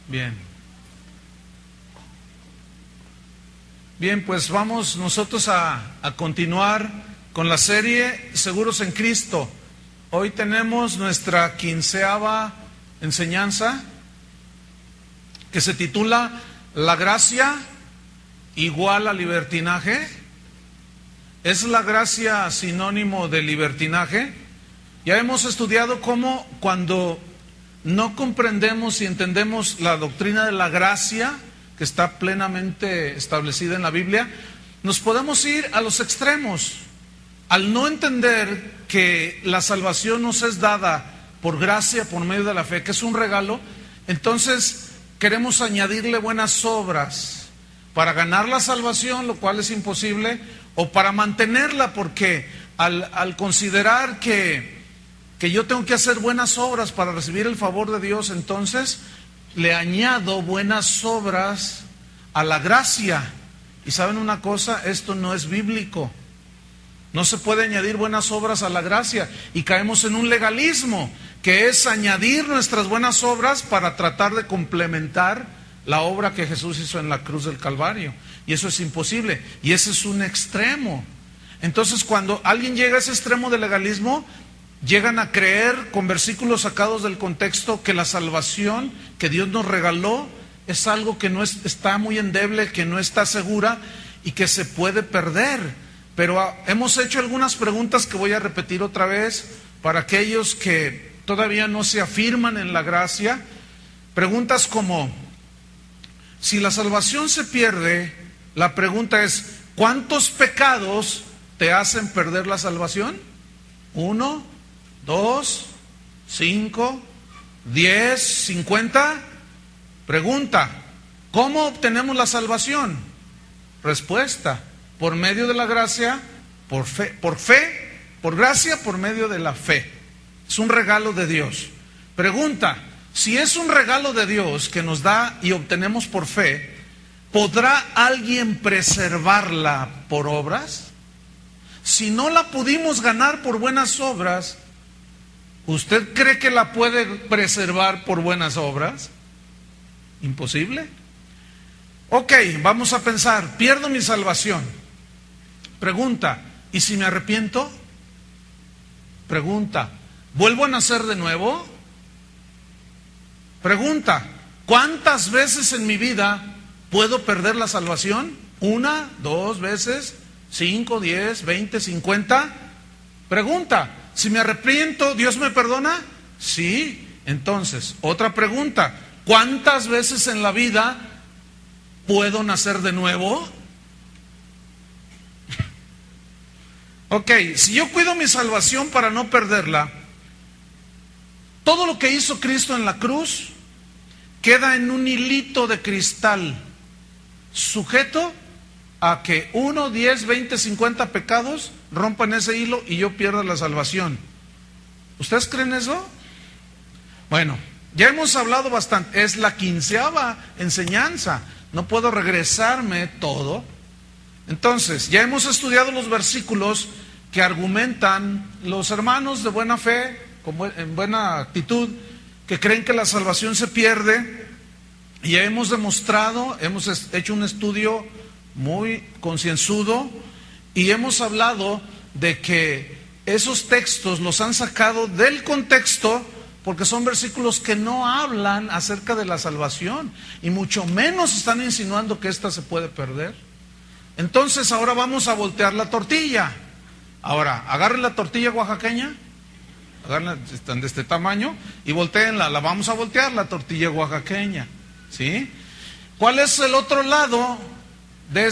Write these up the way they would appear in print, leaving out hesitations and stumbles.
Bien. Bien, pues vamos nosotros a continuar con la serie Seguros en Cristo. Hoy tenemos nuestra 15ª enseñanza que se titula La gracia igual a libertinaje. ¿Es la gracia sinónimo de libertinaje? Ya hemos estudiado cómo cuando no comprendemos y entendemos la doctrina de la gracia, que está plenamente establecida en la Biblia, nos podemos ir a los extremos. Al no entender que la salvación nos es dada por gracia, por medio de la fe, que es un regalo, entonces queremos añadirle buenas obras para ganar la salvación, lo cual es imposible, o para mantenerla, porque al considerar que yo tengo que hacer buenas obras para recibir el favor de Dios, entonces le añado buenas obras a la gracia. Y saben una cosa, esto no es bíblico. No se puede añadir buenas obras a la gracia y caemos en un legalismo, que es añadir nuestras buenas obras para tratar de complementar la obra que Jesús hizo en la cruz del Calvario. Y eso es imposible, y ese es un extremo. Entonces, cuando alguien llega a ese extremo de legalismo, llegan a creer con versículos sacados del contexto que la salvación que Dios nos regaló es algo que no está muy endeble, que no está segura y que se puede perder. Pero hemos hecho algunas preguntas que voy a repetir otra vez para aquellos que todavía no se afirman en la gracia. Preguntas como: si la salvación se pierde, la pregunta es: ¿cuántos pecados te hacen perder la salvación? 1, 2, 5, 10, 50. Pregunta: ¿cómo obtenemos la salvación? Respuesta: por medio de la gracia, por fe, por gracia, por medio de la fe. Es un regalo de Dios. Pregunta: si es un regalo de Dios que nos da y obtenemos por fe, ¿podrá alguien preservarla por obras? Si no la pudimos ganar por buenas obras, ¿usted cree que la puede preservar por buenas obras? Imposible. Ok, vamos a pensar: pierdo mi salvación. Pregunta: ¿y si me arrepiento? Pregunta: ¿vuelvo a nacer de nuevo? Pregunta: ¿cuántas veces en mi vida puedo perder la salvación? 1, 2 veces, 5, 10, 20, 50. Pregunta: si me arrepiento, ¿Dios me perdona? Sí. Entonces, otra pregunta: ¿cuántas veces en la vida puedo nacer de nuevo? Ok, si yo cuido mi salvación para no perderla, todo lo que hizo Cristo en la cruz queda en un hilito de cristal, sujeto a que 1, 10, 20, 50 pecados rompan ese hilo y yo pierda la salvación. ¿Ustedes creen eso? Bueno, ya hemos hablado bastante. Es la 15ª enseñanza. No puedo regresarme todo. Entonces, ya hemos estudiado los versículos que argumentan los hermanos de buena fe, en buena actitud, que creen que la salvación se pierde. Y ya hemos demostrado, hemos hecho un estudio muy concienzudo y hemos hablado de que esos textos los han sacado del contexto, porque son versículos que no hablan acerca de la salvación y mucho menos están insinuando que ésta se puede perder. Entonces ahora vamos a voltear la tortilla. Ahora, agarren la tortilla oaxaqueña, agárrenla de este tamaño y volteenla. La vamos a voltear, la tortilla oaxaqueña, ¿sí? ¿Cuál es el otro lado de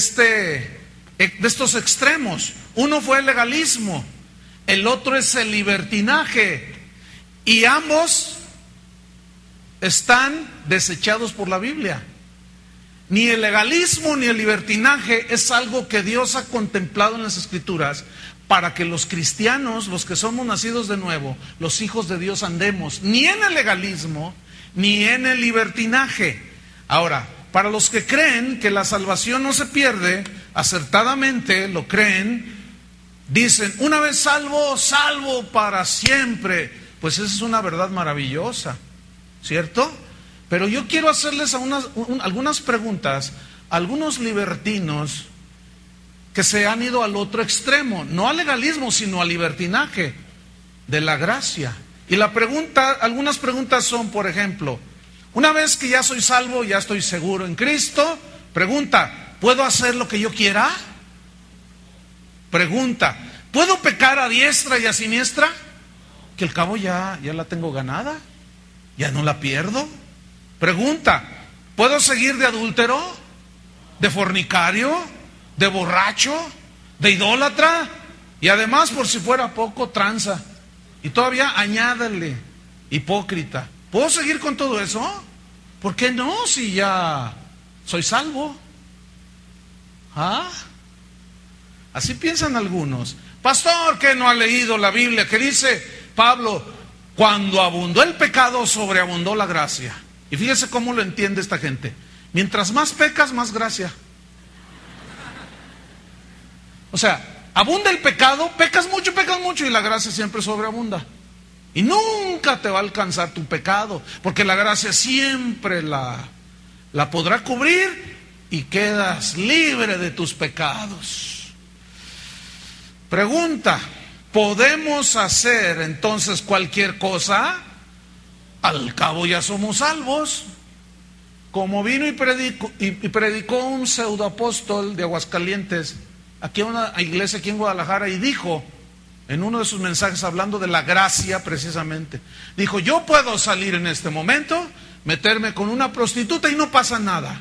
estos extremos? Uno fue el legalismo, el otro es el libertinaje, y ambos están desechados por la Biblia. Ni el legalismo ni el libertinaje es algo que Dios ha contemplado en las Escrituras para que los cristianos, los que somos nacidos de nuevo, los hijos de Dios, andemos ni en el legalismo ni en el libertinaje. Ahora, para los que creen que la salvación no se pierde, acertadamente lo creen, dicen: una vez salvo, salvo para siempre. Pues esa es una verdad maravillosa, ¿cierto? Pero yo quiero hacerles algunas preguntas a algunos libertinos que se han ido al otro extremo, no al legalismo, sino al libertinaje de la gracia. Y algunas preguntas son, por ejemplo, una vez que ya soy salvo, ya estoy seguro en Cristo, pregunta, ¿puedo hacer lo que yo quiera? Pregunta, ¿puedo pecar a diestra y a siniestra? Que al cabo ya la tengo ganada, ya no la pierdo. Pregunta, ¿puedo seguir de adúltero, de fornicario, de borracho, de idólatra? Y además, por si fuera poco, tranza. Y todavía añádale, hipócrita. ¿Puedo seguir con todo eso? ¿Por qué no, si ya soy salvo? ¿Ah? Así piensan algunos. Pastor, que no ha leído la Biblia, que dice Pablo, cuando abundó el pecado, sobreabundó la gracia. Y fíjese cómo lo entiende esta gente. Mientras más pecas, más gracia. O sea, abunda el pecado, pecas mucho y la gracia siempre sobreabunda. Y nunca te va a alcanzar tu pecado, porque la gracia siempre la podrá cubrir y quedas libre de tus pecados. Pregunta, ¿podemos hacer entonces cualquier cosa? Al cabo ya somos salvos. Como vino y predicó un pseudoapóstol de Aguascalientes, aquí a una iglesia aquí en Guadalajara, y dijo, en uno de sus mensajes hablando de la gracia precisamente, dijo, yo puedo salir en este momento, meterme con una prostituta y no pasa nada.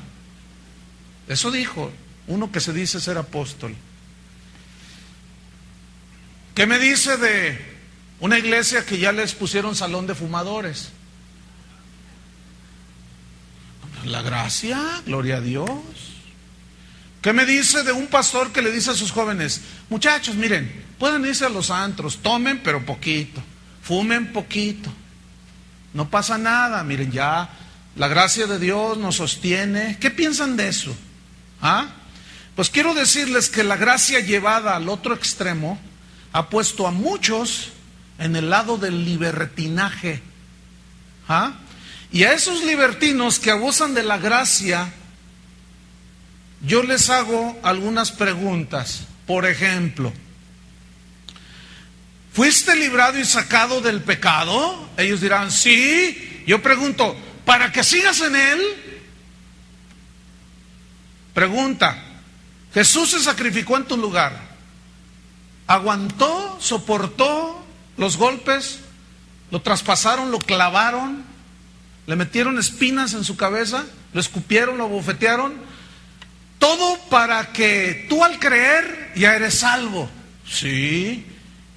Eso dijo uno que se dice ser apóstol. ¿Qué me dice de una iglesia que ya les pusieron salón de fumadores? La gracia, gloria a Dios. ¿Qué me dice de un pastor que le dice a sus jóvenes, muchachos, miren, pueden irse a los antros, tomen pero poquito, fumen poquito, no pasa nada, miren, ya la gracia de Dios nos sostiene? ¿Qué piensan de eso? ¿Ah? Pues quiero decirles que la gracia llevada al otro extremo ha puesto a muchos en el lado del libertinaje. ¿Ah? Y a esos libertinos que abusan de la gracia, yo les hago algunas preguntas. Por ejemplo, ¿fuiste librado y sacado del pecado? Ellos dirán, sí. Yo pregunto, ¿para que sigas en él? Pregunta, ¿Jesús se sacrificó en tu lugar? ¿Aguantó, soportó los golpes? ¿Lo traspasaron, lo clavaron? ¿Le metieron espinas en su cabeza? ¿Lo escupieron, lo bofetearon? Todo para que tú al creer ya eres salvo. Sí.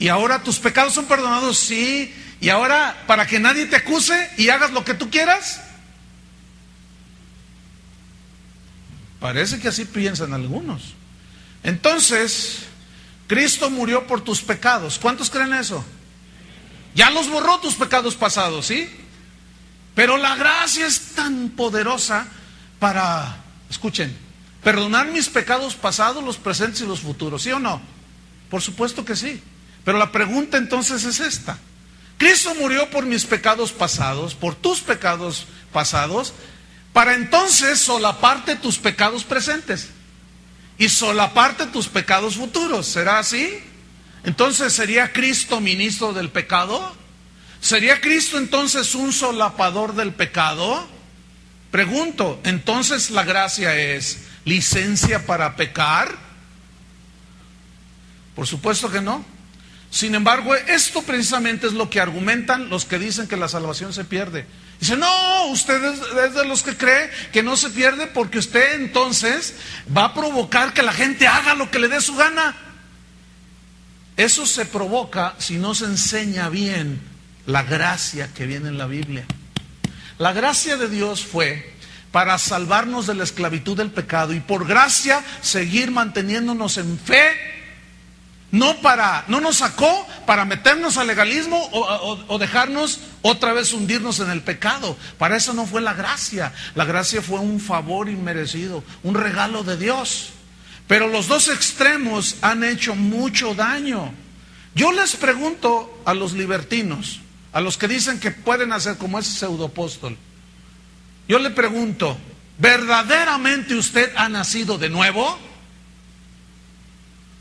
¿Y ahora tus pecados son perdonados? Sí. ¿Y ahora para que nadie te acuse y hagas lo que tú quieras? Parece que así piensan algunos. Entonces, Cristo murió por tus pecados. ¿Cuántos creen eso? Ya los borró tus pecados pasados, ¿sí? Pero la gracia es tan poderosa para, escuchen, perdonar mis pecados pasados, los presentes y los futuros, ¿sí o no? Por supuesto que sí. Pero la pregunta entonces es esta. Cristo murió por mis pecados pasados, por tus pecados pasados, para entonces solaparte tus pecados presentes y solaparte tus pecados futuros. ¿Será así? Entonces, ¿sería Cristo ministro del pecado? ¿Sería Cristo entonces un solapador del pecado? Pregunto, ¿entonces la gracia es licencia para pecar? Por supuesto que no. Sin embargo, esto precisamente es lo que argumentan los que dicen que la salvación se pierde. Dicen, no, usted es de los que cree que no se pierde porque usted entonces va a provocar que la gente haga lo que le dé su gana. Eso se provoca si no se enseña bien la gracia que viene en la Biblia. La gracia de Dios fue para salvarnos de la esclavitud del pecado y por gracia seguir manteniéndonos en fe. No nos sacó para meternos al legalismo o dejarnos otra vez hundirnos en el pecado. Para eso no fue la gracia. La gracia fue un favor inmerecido, un regalo de Dios. Pero los dos extremos han hecho mucho daño. Yo les pregunto a los libertinos, a los que dicen que pueden hacer como ese pseudoapóstol, Yo le pregunto, ¿verdaderamente usted ha nacido de nuevo?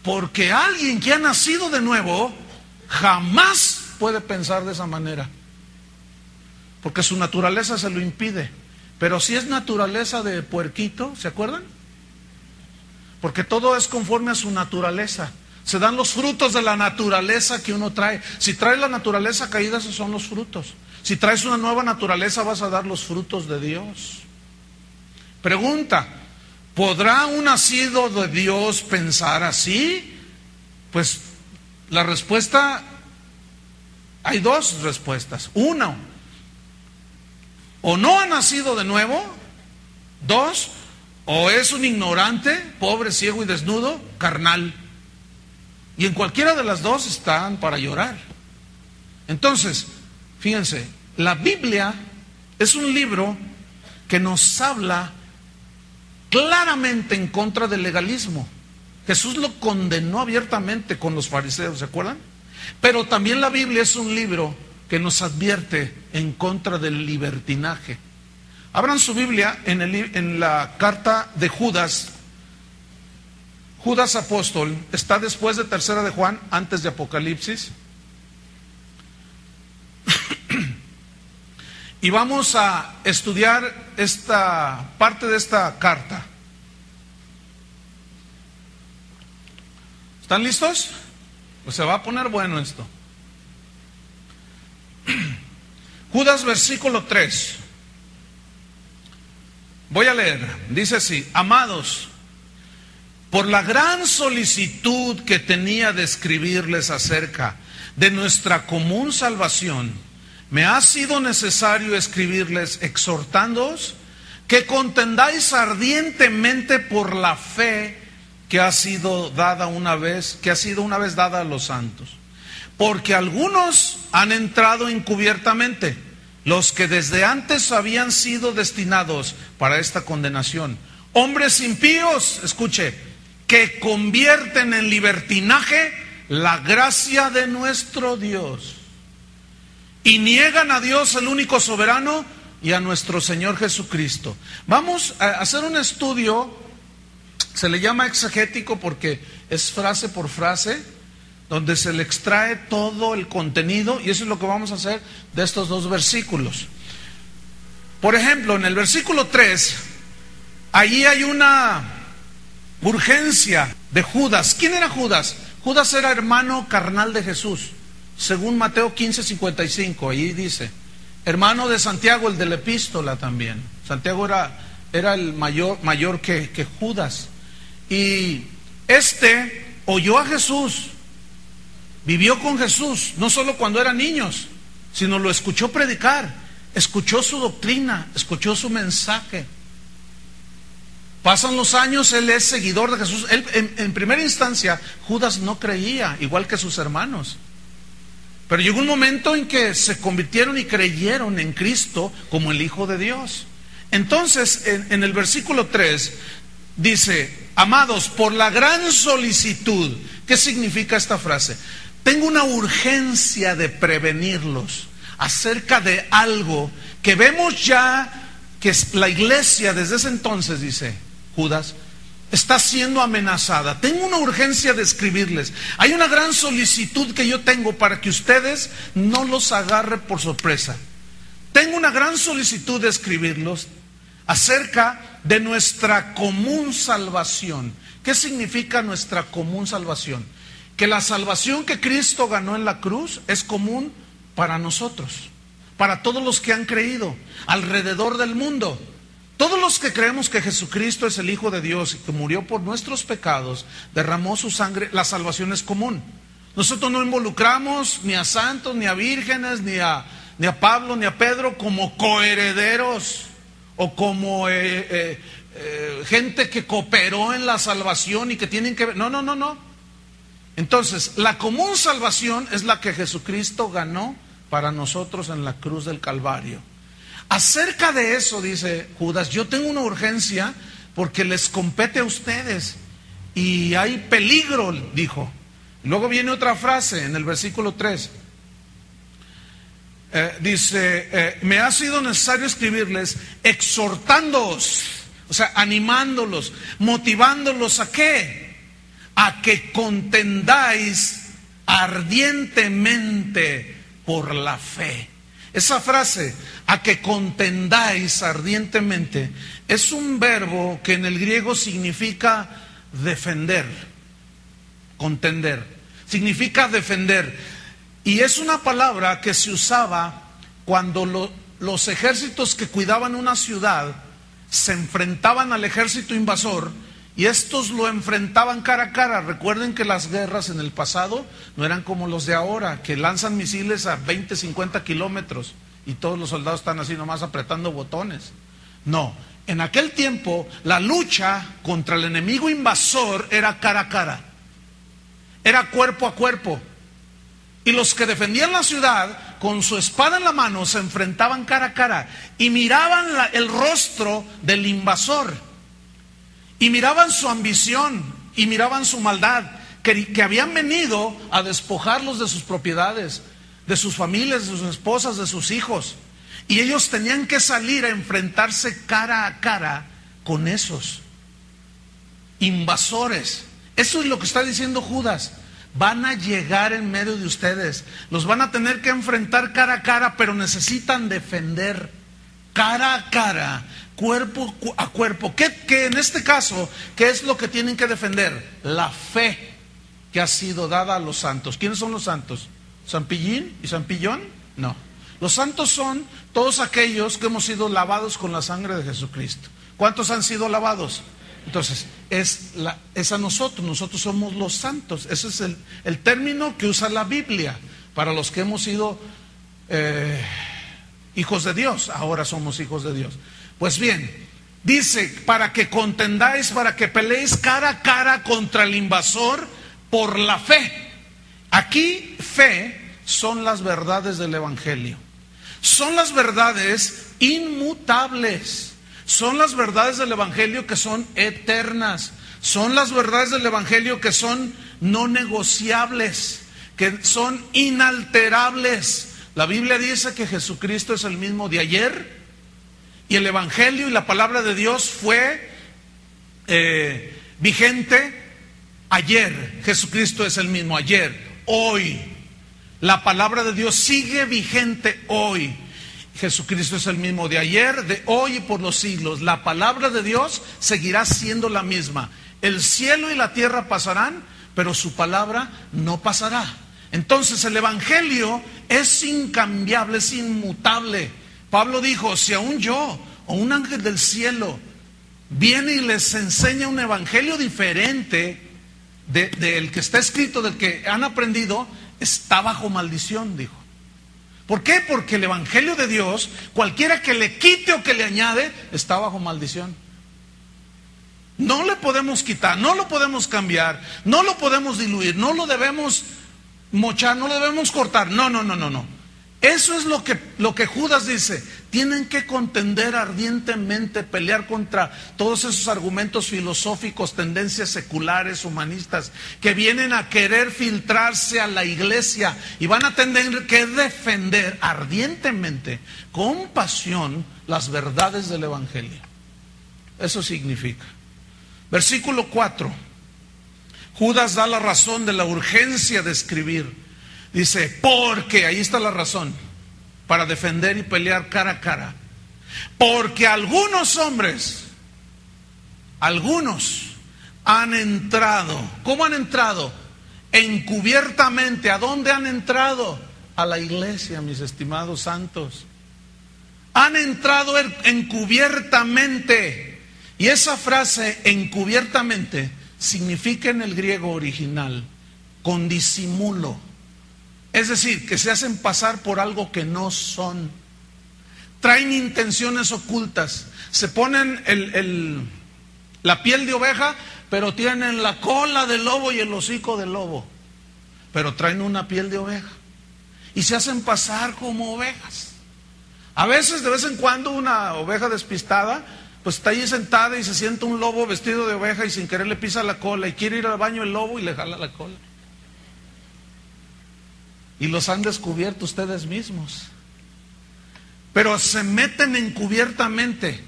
Porque alguien que ha nacido de nuevo jamás puede pensar de esa manera, porque su naturaleza se lo impide. Pero si es naturaleza de puerquito, ¿se acuerdan? Porque todo es conforme a su naturaleza. Se dan los frutos de la naturaleza que uno trae. Si traes la naturaleza caída, esos son los frutos. Si traes una nueva naturaleza, vas a dar los frutos de Dios. Pregunta, ¿podrá un nacido de Dios pensar así? Pues la respuesta, hay dos respuestas. Uno, o no ha nacido de nuevo. Dos, o es un ignorante, pobre, ciego y desnudo, carnal. Y en cualquiera de las dos están para llorar. Entonces, fíjense, la Biblia es un libro que nos habla claramente en contra del legalismo. Jesús lo condenó abiertamente con los fariseos, ¿se acuerdan? Pero también la Biblia es un libro que nos advierte en contra del libertinaje. Abran su Biblia en la carta de Judas. Judas apóstol, está después de Tercera de Juan, antes de Apocalipsis. Y vamos a estudiar esta parte de esta carta. ¿Están listos? Pues se va a poner bueno esto. Judas versículo 3. Voy a leer. Dice así: amados, por la gran solicitud que tenía de escribirles acerca de nuestra común salvación, me ha sido necesario escribirles exhortándoos que contendáis ardientemente por la fe que ha sido una vez dada a los santos. Porque algunos han entrado encubiertamente, los que desde antes habían sido destinados para esta condenación. Hombres impíos, escuche, que convierten en libertinaje la gracia de nuestro Dios y niegan a Dios el único soberano y a nuestro Señor Jesucristo. Vamos a hacer un estudio, se le llama exegético porque es frase por frase, donde se le extrae todo el contenido, y eso es lo que vamos a hacer de estos dos versículos. Por ejemplo, en el versículo 3, allí hay una urgencia de Judas. ¿Quién era Judas? Judas era hermano carnal de Jesús, según Mateo 15:55, allí dice, hermano de Santiago, el de la epístola también. Santiago era el mayor que Judas. Y oyó a Jesús, vivió con Jesús, no solo cuando eran niños, sino lo escuchó predicar, escuchó su doctrina, escuchó su mensaje. Pasan los años, él es seguidor de Jesús. Él, en primera instancia, Judas no creía, igual que sus hermanos. Pero llegó un momento en que se convirtieron y creyeron en Cristo como el Hijo de Dios. Entonces, en el versículo 3, dice, amados, por la gran solicitud. ¿Qué significa esta frase? Tengo una urgencia de prevenirlos acerca de algo que vemos ya que la iglesia desde ese entonces, dice Judas, está siendo amenazada. Tengo una urgencia de escribirles. Hay una gran solicitud que yo tengo para que ustedes no los agarre por sorpresa. Tengo una gran solicitud de escribirlos acerca de nuestra común salvación. ¿Qué significa nuestra común salvación? Que la salvación que Cristo ganó en la cruz es común para nosotros, para todos los que han creído alrededor del mundo. Todos los que creemos que Jesucristo es el Hijo de Dios y que murió por nuestros pecados, derramó su sangre, la salvación es común. Nosotros no involucramos ni a santos, ni a vírgenes, ni a Pablo, ni a Pedro como coherederos o como gente que cooperó en la salvación y que tienen que ver. No. Entonces, la común salvación es la que Jesucristo ganó para nosotros en la cruz del Calvario. Acerca de eso, dice Judas, yo tengo una urgencia porque les compete a ustedes y hay peligro, dijo. Luego viene otra frase en el versículo 3. dice, me ha sido necesario escribirles exhortándoos, o sea, animándolos, motivándolos ¿a qué? A que contendáis ardientemente por la fe. Esa frase, a que contendáis ardientemente, es un verbo que en el griego significa defender, contender, significa defender. Y es una palabra que se usaba cuando los ejércitos que cuidaban una ciudad se enfrentaban al ejército invasor y estos lo enfrentaban cara a cara. Recuerden que las guerras en el pasado no eran como los de ahora, que lanzan misiles a 20, 50 kilómetros y todos los soldados están así nomás apretando botones. No, en aquel tiempo la lucha contra el enemigo invasor era cara a cara, era cuerpo a cuerpo. Y los que defendían la ciudad, con su espada en la mano, se enfrentaban cara a cara y miraban el rostro del invasor. Y miraban su ambición y miraban su maldad, que habían venido a despojarlos de sus propiedades, de sus familias, de sus esposas, de sus hijos. Y ellos tenían que salir a enfrentarse cara a cara con esos invasores. Eso es lo que está diciendo Judas. Van a llegar en medio de ustedes, los van a tener que enfrentar cara a cara, pero necesitan defender cara a cara, cuerpo a cuerpo. Que en este caso, ¿qué es lo que tienen que defender? La fe que ha sido dada a los santos. ¿Quiénes son los santos? ¿San Pillín y San Pillón? No. Los santos son todos aquellos que hemos sido lavados con la sangre de Jesucristo. ¿Cuántos han sido lavados? Entonces, es a nosotros somos los santos. Ese es el término que usa la Biblia para los que hemos sido hijos de Dios. Ahora somos hijos de Dios. Pues bien, dice, para que contendáis, para que peleéis cara a cara contra el invasor por la fe. Aquí, fe son las verdades del Evangelio. Son las verdades inmutables. Son las verdades del Evangelio que son eternas. Son las verdades del Evangelio que son no negociables, que son inalterables. La Biblia dice que Jesucristo es el mismo de ayer, y el Evangelio y la palabra de Dios fue vigente ayer. Jesucristo es el mismo ayer, hoy. La palabra de Dios sigue vigente hoy. Jesucristo es el mismo de ayer, de hoy y por los siglos. La palabra de Dios seguirá siendo la misma. El cielo y la tierra pasarán, pero su palabra no pasará. Entonces el Evangelio es incambiable, es inmutable. Pablo dijo, si aún yo o un ángel del cielo viene y les enseña un evangelio diferente del que está escrito, del que han aprendido, está bajo maldición, dijo. ¿Por qué? Porque el evangelio de Dios, cualquiera que le quite o que le añade, está bajo maldición. No le podemos quitar, no lo podemos cambiar, no lo podemos diluir, no lo debemos mochar, no lo debemos cortar. No. Eso es lo que Judas dice. Tienen que contender ardientemente, pelear contra todos esos argumentos filosóficos, tendencias seculares, humanistas, que vienen a querer filtrarse a la iglesia, y van a tener que defender ardientemente, con pasión, las verdades del Evangelio. Eso significa. Versículo 4. Judas da la razón de la urgencia de escribir. Dice, porque, ahí está la razón, para defender y pelear cara a cara. Porque algunos hombres, algunos han entrado. ¿Cómo han entrado? Encubiertamente. ¿A dónde han entrado? A la iglesia, mis estimados santos. Han entrado encubiertamente. Y esa frase, encubiertamente, significa en el griego original, con disimulo. Es decir, que se hacen pasar por algo que no son. Traen intenciones ocultas. Se ponen la piel de oveja, pero tienen la cola del lobo y el hocico del lobo. Pero traen una piel de oveja. Y se hacen pasar como ovejas. A veces, de vez en cuando, una oveja despistada, pues está ahí sentada y se siente un lobo vestido de oveja y sin querer le pisa la cola y quiere ir al baño el lobo y le jala la cola. Y los han descubierto ustedes mismos. pero se meten encubiertamente.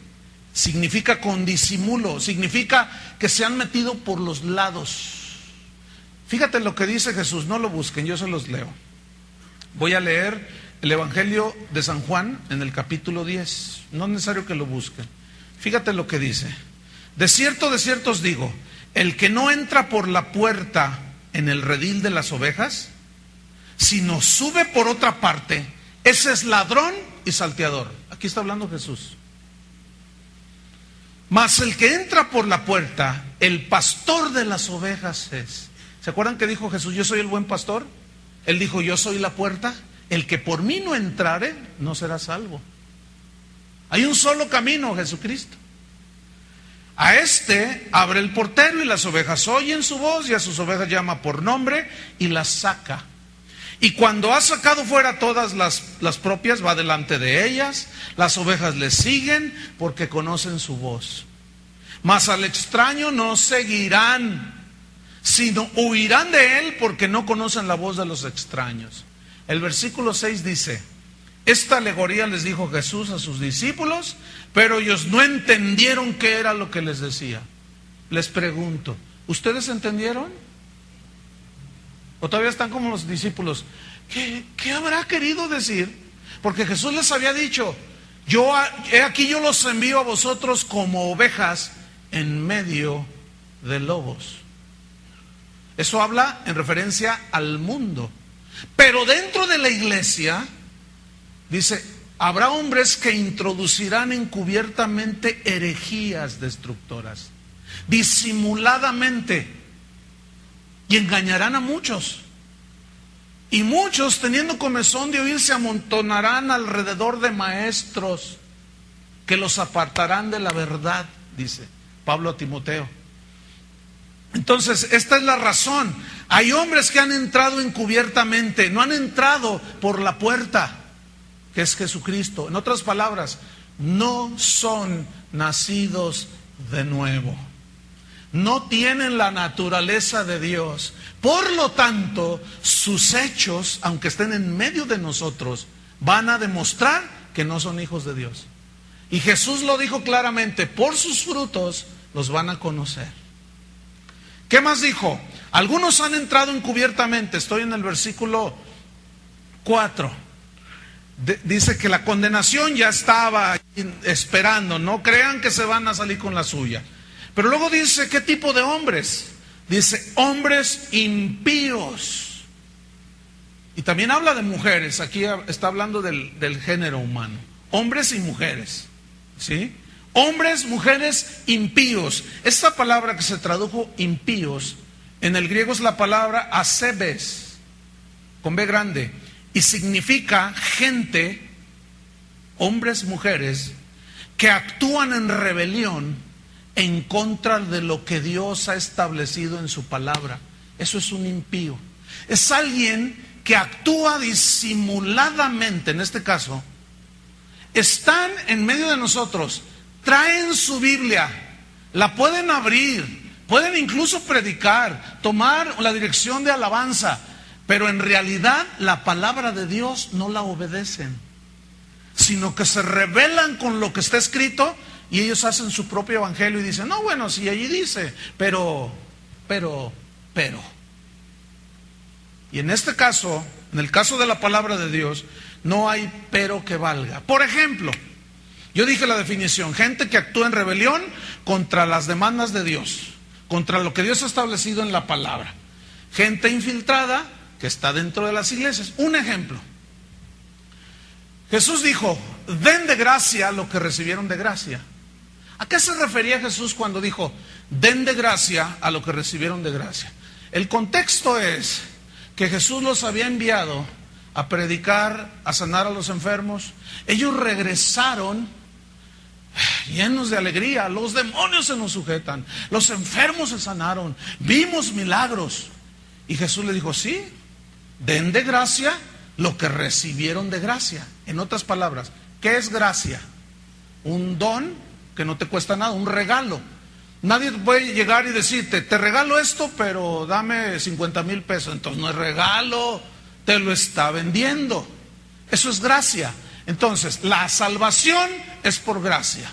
Significa con disimulo, significa que se han metido por los lados. Fíjate lo que dice Jesús, no lo busquen, yo se los leo. Voy a leer el Evangelio de San Juan en el capítulo 10, no es necesario que lo busquen. Fíjate lo que dice. De cierto os digo, el que no entra por la puerta en el redil de las ovejas, sino sube por otra parte, ese es ladrón y salteador. Aquí está hablando Jesús. Mas el que entra por la puerta, el pastor de las ovejas es. ¿Se acuerdan que dijo Jesús, yo soy el buen pastor? Él dijo, yo soy la puerta. El que por mí no entrare, no será salvo. Hay un solo camino, Jesucristo. A este abre el portero y las ovejas oyen su voz y a sus ovejas llama por nombre y las saca. Y cuando ha sacado fuera todas las propias, va delante de ellas, las ovejas le siguen porque conocen su voz. Mas al extraño no seguirán, sino huirán de él porque no conocen la voz de los extraños. El versículo 6 dice, esta alegoría les dijo Jesús a sus discípulos, pero ellos no entendieron qué era lo que les decía. Les pregunto, ¿ustedes entendieron? ¿O todavía están como los discípulos? ¿Qué habrá querido decir? Porque Jesús les había dicho, aquí yo los envío a vosotros como ovejas en medio de lobos. Eso habla en referencia al mundo. Pero dentro de la iglesia, dice, habrá hombres que introducirán encubiertamente herejías destructoras, disimuladamente, y engañarán a muchos. Y muchos, teniendo comezón de oír, se amontonarán alrededor de maestros que los apartarán de la verdad, dice Pablo a Timoteo. Entonces, esta es la razón. Hay hombres que han entrado encubiertamente, no han entrado por la puerta, que es Jesucristo. En otras palabras, no son nacidos de nuevo. No tienen la naturaleza de Dios. Por lo tanto, sus hechos, aunque estén en medio de nosotros, van a demostrar que no son hijos de Dios. Y Jesús lo dijo claramente, por sus frutos los van a conocer. ¿Qué más dijo? Algunos han entrado encubiertamente. Estoy en el versículo 4. Dice que la condenación ya estaba esperando. No crean que se van a salir con la suya. Pero luego dice, ¿qué tipo de hombres? Dice, hombres impíos. Y también habla de mujeres. Aquí está hablando del género humano. Hombres y mujeres. ¿Sí? Hombres, mujeres impíos. Esta palabra que se tradujo impíos, en el griego es la palabra asebes, con B grande, y significa gente, hombres, mujeres, que actúan en rebelión en contra de lo que Dios ha establecido en su palabra. Eso es un impío. Es alguien que actúa disimuladamente. En este caso, están en medio de nosotros, traen su Biblia, la pueden abrir, pueden incluso predicar, tomar la dirección de alabanza, pero en realidad la palabra de Dios no la obedecen, sino que se rebelan con lo que está escrito y ellos hacen su propio evangelio y dicen, no, bueno, si allí dice, pero. Y en este caso, en el caso de la palabra de Dios, no hay pero que valga. Por ejemplo, yo dije la definición, gente que actúa en rebelión contra las demandas de Dios, contra lo que Dios ha establecido en la palabra. Gente infiltrada que está dentro de las iglesias. Un ejemplo. Jesús dijo, den de gracia lo que recibieron de gracia. ¿A qué se refería Jesús cuando dijo, den de gracia a lo que recibieron de gracia? El contexto es que Jesús los había enviado a predicar, a sanar a los enfermos. Ellos regresaron llenos de alegría, los demonios se nos sujetan, los enfermos se sanaron, vimos milagros. Y Jesús le dijo, sí, den de gracia lo que recibieron de gracia. En otras palabras, ¿qué es gracia? Un don que no te cuesta nada, un regalo. Nadie puede llegar y decirte, te regalo esto, pero dame 50,000 pesos. Entonces no es regalo, te lo está vendiendo. Eso es gracia. Entonces, la salvación es por gracia.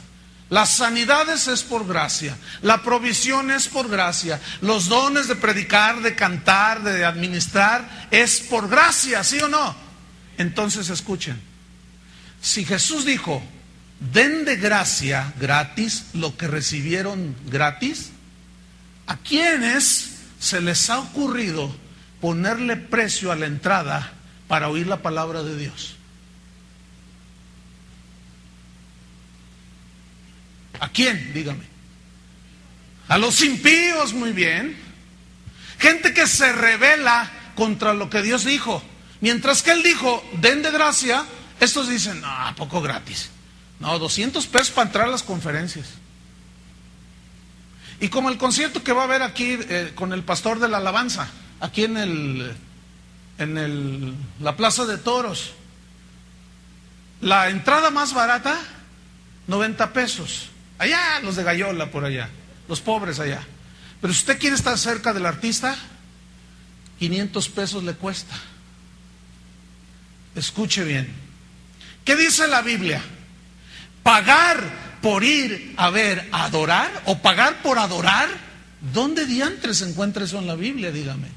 Las sanidades es por gracia. La provisión es por gracia. Los dones de predicar, de cantar, de administrar es por gracia, ¿sí o no? Entonces escuchen. Si Jesús dijo, den de gracia gratis lo que recibieron gratis, ¿a quiénes se les ha ocurrido ponerle precio a la entrada para oír la palabra de Dios? ¿A quién? Dígame. A los impíos, muy bien. Gente que se rebela contra lo que Dios dijo. Mientras que Él dijo, den de gracia, estos dicen, no, ¿a poco gratis? No, 200 pesos para entrar a las conferencias. Y como el concierto que va a haber aquí con el pastor de la alabanza, aquí en la Plaza de Toros, la entrada más barata, 90 pesos. Allá, los de Gallola por allá, los pobres allá. Pero si usted quiere estar cerca del artista, 500 pesos le cuesta. Escuche bien. ¿Qué dice la Biblia? ¿Pagar por ir a ver, a adorar? ¿O pagar por adorar? ¿Dónde diantres se encuentra eso en la Biblia? Dígame.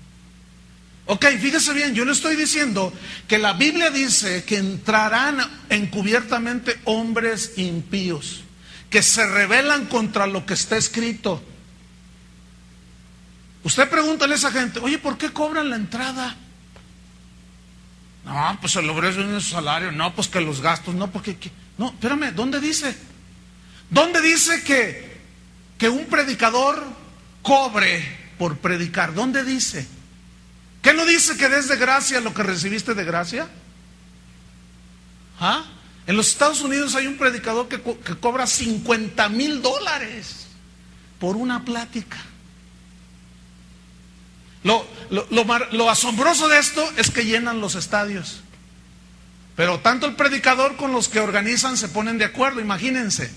Ok, fíjese bien, yo le estoy diciendo que la Biblia dice que entrarán encubiertamente hombres impíos, que se rebelan contra lo que está escrito. Usted pregúntale a esa gente, oye, ¿por qué cobran la entrada? No, pues el obrero tiene su salario. No, pues que los gastos. No, porque... No, espérame, ¿dónde dice? ¿Dónde dice que un predicador cobre por predicar? ¿Dónde dice? ¿Qué no dice que des de gracia lo que recibiste de gracia? ¿Ah? En los Estados Unidos hay un predicador que cobra $50,000 por una plática. Lo asombroso de esto es que llenan los estadios. Pero tanto el predicador con los que organizan se ponen de acuerdo. Imagínense,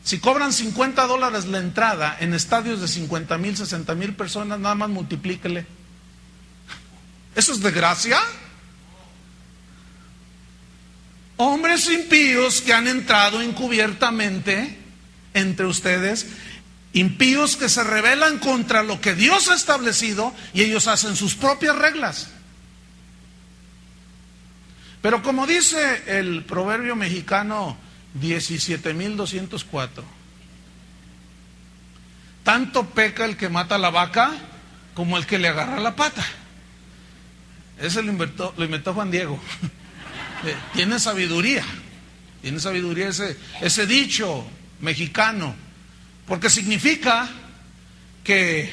si cobran $50 la entrada en estadios de 50,000, 60,000 personas, nada más multiplíquele. ¿Eso es de gracia? Hombres impíos que han entrado encubiertamente entre ustedes, impíos que se rebelan contra lo que Dios ha establecido y ellos hacen sus propias reglas. Pero como dice el proverbio mexicano 17,204, tanto peca el que mata a la vaca como el que le agarra la pata. Ese lo inventó Juan Diego. Tiene sabiduría ese dicho mexicano, porque significa que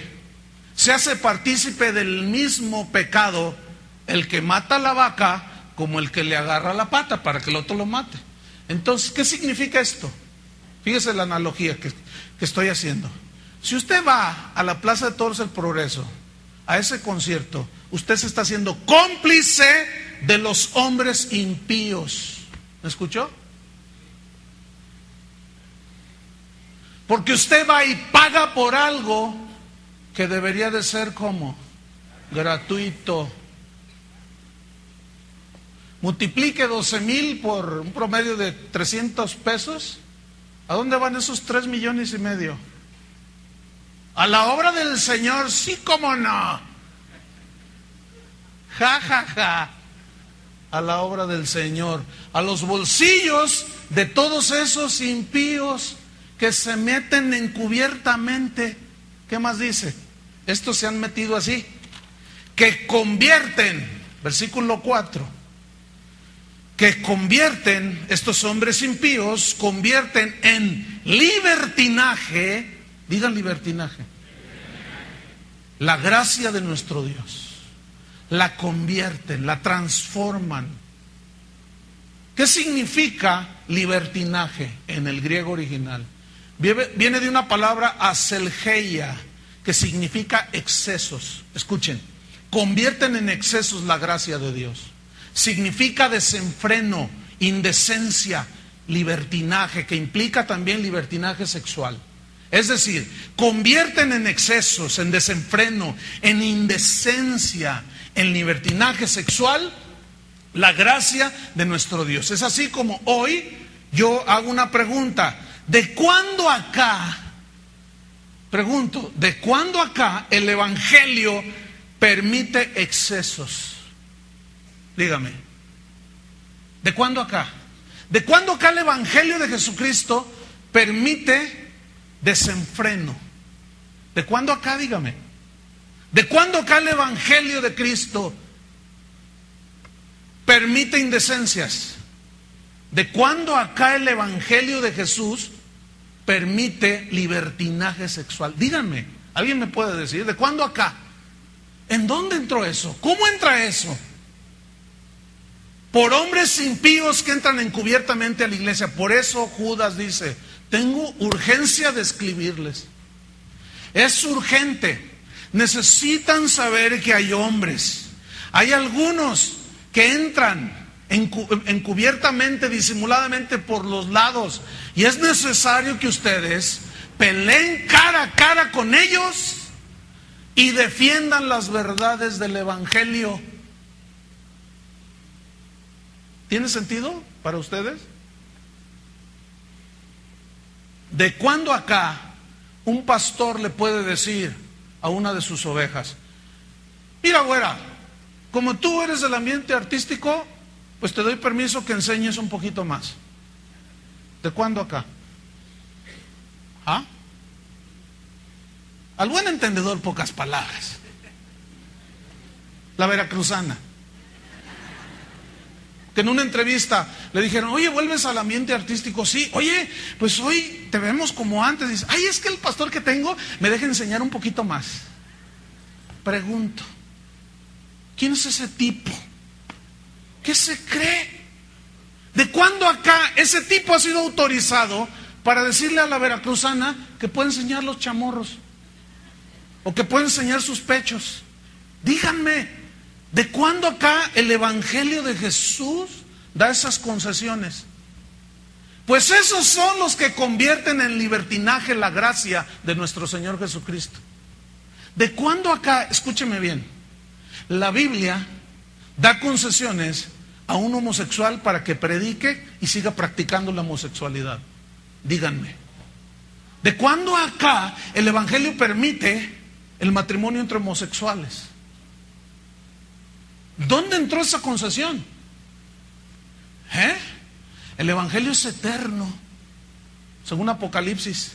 se hace partícipe del mismo pecado el que mata a la vaca como el que le agarra la pata para que el otro lo mate. Entonces, ¿qué significa esto? Fíjese la analogía que estoy haciendo. Si usted va a la Plaza de Toros del Progreso, a ese concierto, usted se está haciendo cómplice de los hombres impíos. ¿Me escuchó? Porque usted va y paga por algo que debería de ser como gratuito. Multiplique 12,000 por un promedio de 300 pesos. ¿A dónde van esos 3,5 millones? A la obra del Señor, sí, cómo no. Ja, ja, ja. A la obra del Señor, a los bolsillos de todos esos impíos que se meten encubiertamente. ¿Qué más dice? Estos se han metido así, que convierten, versículo 4, que convierten, estos hombres impíos, convierten en libertinaje, digan libertinaje, la gracia de nuestro Dios. La convierten, la transforman. ¿Qué significa libertinaje en el griego original? Viene de una palabra aselgeia, que significa excesos. Escuchen, convierten en excesos la gracia de Dios. Significa desenfreno, indecencia, libertinaje, que implica también libertinaje sexual. Es decir, convierten en excesos, en desenfreno, en indecencia, en libertinaje sexual La gracia de nuestro Dios. Es así como hoy yo hago una pregunta. ¿De cuándo acá, pregunto, de cuándo acá el Evangelio permite excesos? Dígame. ¿De cuándo acá? ¿De cuándo acá el Evangelio de Jesucristo permite desenfreno? ¿De cuándo acá? Dígame. ¿De cuándo acá el Evangelio de Cristo permite indecencias? ¿De cuándo acá el Evangelio de Jesús permite libertinaje sexual? Díganme, ¿alguien me puede decir? ¿De cuándo acá? ¿En dónde entró eso? ¿Cómo entra eso? Por hombres impíos que entran encubiertamente a la iglesia. Por eso Judas dice, tengo urgencia de escribirles. Es urgente. Necesitan saber que hay hombres. Hay algunos que entran encubiertamente, disimuladamente por los lados. Y es necesario que ustedes peleen cara a cara con ellos y defiendan las verdades del Evangelio. ¿Tiene sentido para ustedes? ¿De cuándo acá un pastor le puede decir a una de sus ovejas, mira güera, como tú eres del ambiente artístico, pues te doy permiso que enseñes un poquito más? ¿De cuándo acá? ¿Ah? Al buen entendedor, pocas palabras. La veracruzana. Que en una entrevista le dijeron, oye, ¿vuelves al ambiente artístico? Sí. Oye, pues hoy te vemos como antes. Dice, ay, es que el pastor que tengo me deja enseñar un poquito más. Pregunto, ¿quién es ese tipo? ¿Qué se cree? ¿De cuándo acá ese tipo ha sido autorizado para decirle a la veracruzana que puede enseñar los chamorros? ¿O que puede enseñar sus pechos? Díganme, ¿de cuándo acá el Evangelio de Jesús da esas concesiones? Pues esos son los que convierten en libertinaje la gracia de nuestro Señor Jesucristo. ¿De cuándo acá, escúcheme bien, la Biblia da concesiones a un homosexual para que predique y siga practicando la homosexualidad? Díganme. ¿De cuándo acá el Evangelio permite el matrimonio entre homosexuales? ¿Dónde entró esa concesión? El Evangelio es eterno, según Apocalipsis.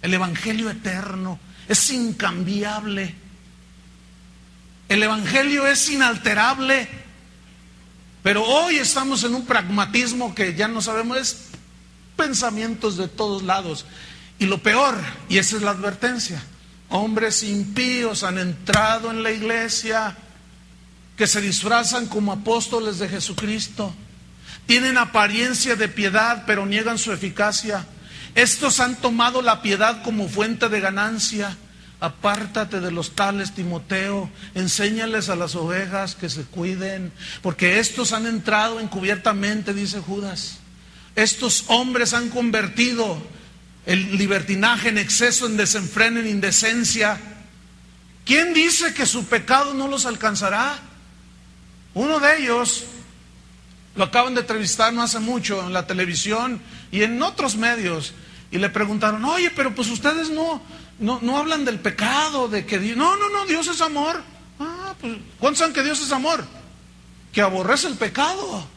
El Evangelio eterno es incambiable. El Evangelio es inalterable. Pero hoy estamos en un pragmatismo que ya no sabemos, es pensamientos de todos lados. Y lo peor, y esa es la advertencia, hombres impíos han entrado en la iglesia, que se disfrazan como apóstoles de Jesucristo, tienen apariencia de piedad pero niegan su eficacia. Estos han tomado la piedad como fuente de ganancia. Apártate de los tales, Timoteo, enséñales a las ovejas que se cuiden, porque estos han entrado encubiertamente, dice Judas. Estos hombres han convertido el libertinaje en exceso, en desenfreno, en indecencia. ¿Quién dice que su pecado no los alcanzará? Uno de ellos, lo acaban de entrevistar no hace mucho en la televisión y en otros medios, y le preguntaron, oye, pero pues ustedes no hablan del pecado, de que Dios, no, Dios es amor. Ah, pues, ¿cuántos saben que Dios es amor? Que aborrece el pecado.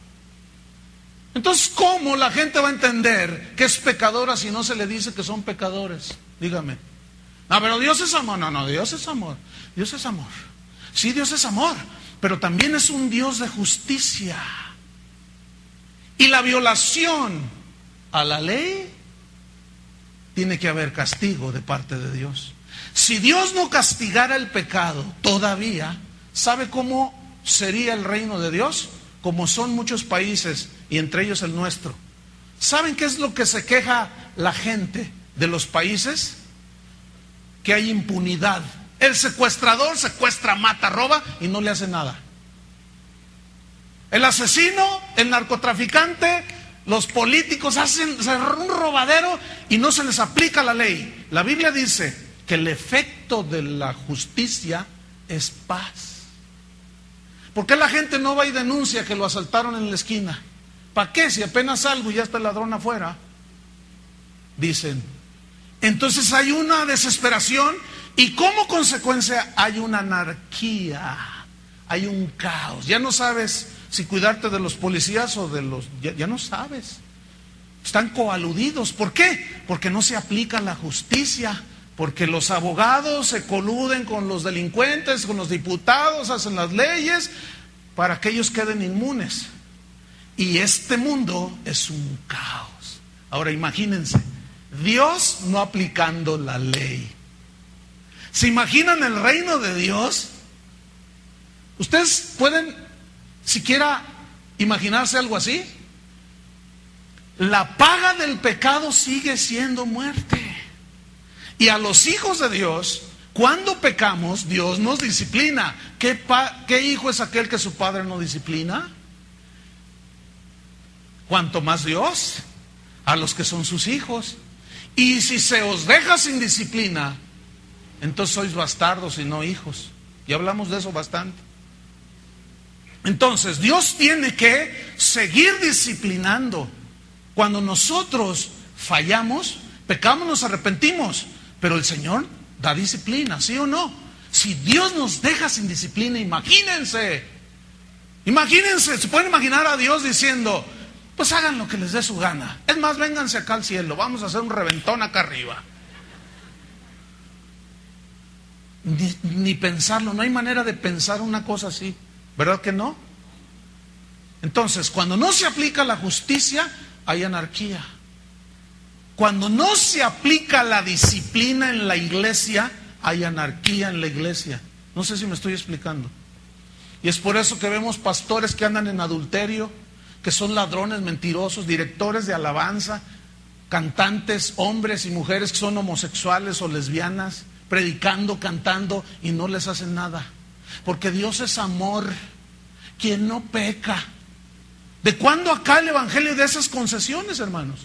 Entonces, ¿cómo la gente va a entender que es pecadora si no se le dice que son pecadores? Dígame. No, pero Dios es amor. No, Dios es amor. Dios es amor. Sí, Dios es amor, pero también es un Dios de justicia. Y la violación a la ley, tiene que haber castigo de parte de Dios. Si Dios no castigara el pecado todavía, ¿sabe cómo sería el reino de Dios? Como son muchos países, y entre ellos el nuestro. ¿Saben qué es lo que se queja la gente de los países? Que hay impunidad. El secuestrador secuestra, mata, roba y no le hace nada. El asesino, el narcotraficante, los políticos hacen un robadero y no se les aplica la ley. La Biblia dice que el efecto de la justicia es paz. ¿Por qué la gente no va y denuncia que lo asaltaron en la esquina? ¿Para qué? Si apenas salgo y ya está el ladrón afuera. Dicen. Entonces hay una desesperación y como consecuencia hay una anarquía, hay un caos. Ya no sabes si cuidarte de los policías o de los... Ya no sabes. Están coaludidos. ¿Por qué? Porque no se aplica la justicia. Porque los abogados se coluden con los delincuentes, con los diputados, hacen las leyes para que ellos queden inmunes. Y este mundo es un caos. Ahora imagínense, Dios no aplicando la ley. ¿Se imaginan el reino de Dios? ¿Ustedes pueden siquiera imaginarse algo así? La paga del pecado sigue siendo muerte. Y a los hijos de Dios, cuando pecamos, Dios nos disciplina. ¿Qué hijo es aquel que su padre no disciplina? Cuanto más Dios a los que son sus hijos. Y si se os deja sin disciplina, entonces sois bastardos y no hijos. Y hablamos de eso bastante. Entonces Dios tiene que seguir disciplinando. Cuando nosotros fallamos, pecamos, nos arrepentimos, pero el Señor da disciplina, ¿sí o no? Si Dios nos deja sin disciplina, imagínense, se pueden imaginar a Dios diciendo, pues hagan lo que les dé su gana. Es más, vénganse acá al cielo, vamos a hacer un reventón acá arriba. Ni pensarlo, no hay manera de pensar una cosa así, ¿verdad que no? Entonces, cuando no se aplica la justicia, hay anarquía. Cuando no se aplica la disciplina en la iglesia, hay anarquía en la iglesia. No sé si me estoy explicando. Y es por eso que vemos pastores que andan en adulterio, que son ladrones, mentirosos, directores de alabanza, cantantes, hombres y mujeres que son homosexuales o lesbianas, predicando, cantando y no les hacen nada. Porque Dios es amor, quien no peca. ¿De cuándo acá el evangelio de esas concesiones, hermanos?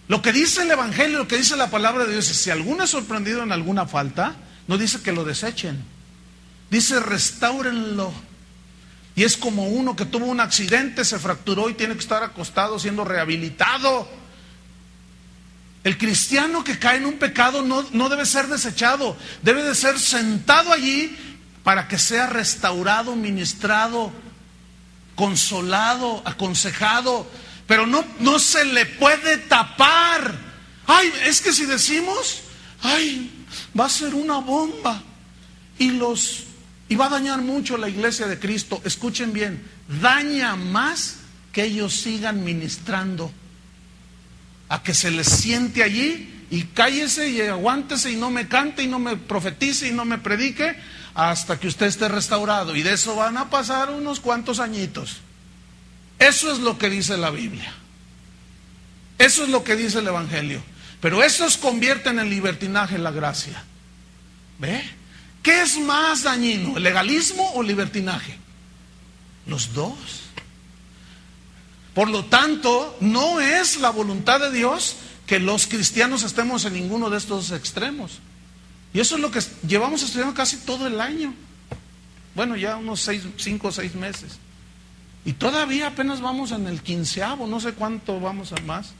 Lo que dice el evangelio, lo que dice la palabra de Dios es: si alguno es sorprendido en alguna falta, no dice que lo desechen, dice restáurenlo. Y es como uno que tuvo un accidente, se fracturó y tiene que estar acostado siendo rehabilitado. El cristiano que cae en un pecado no debe ser desechado, debe de ser sentado allí para que sea restaurado, ministrado, consolado, aconsejado. Pero no se le puede tapar. Ay, es que si decimos, ay, va a ser una bomba y va a dañar mucho la iglesia de Cristo. Escuchen bien, daña más que ellos sigan ministrando, a que se les siente allí y cállese y aguántese y no me cante y no me profetice y no me predique hasta que usted esté restaurado. Y de eso van a pasar unos cuantos añitos. Eso es lo que dice la Biblia. Eso es lo que dice el evangelio. Pero eso os convierte en el libertinaje, la gracia. ¿Ve? ¿Qué es más dañino, el legalismo o el libertinaje? Los dos. Por lo tanto, no es la voluntad de Dios que los cristianos estemos en ninguno de estos extremos. Y eso es lo que llevamos estudiando casi todo el año. Bueno, ya unos 5 o 6 meses. Y todavía apenas vamos en el 15avo, no sé cuánto vamos a más,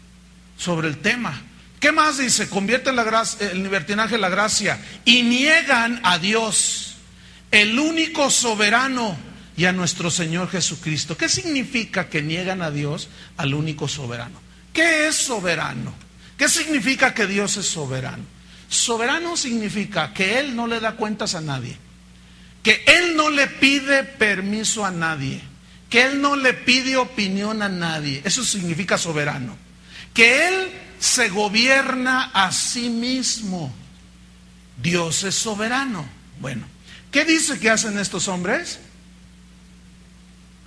sobre el tema. ¿Qué más dice? Convierte el libertinaje en la gracia y niegan a Dios, el único soberano, y a nuestro Señor Jesucristo. ¿Qué significa que niegan a Dios, al único soberano? ¿Qué es soberano? ¿Qué significa que Dios es soberano? Soberano significa que Él no le da cuentas a nadie, que Él no le pide permiso a nadie, que Él no le pide opinión a nadie. Eso significa soberano. Que Él se gobierna a sí mismo. Dios es soberano. Bueno, ¿qué dice que hacen estos hombres?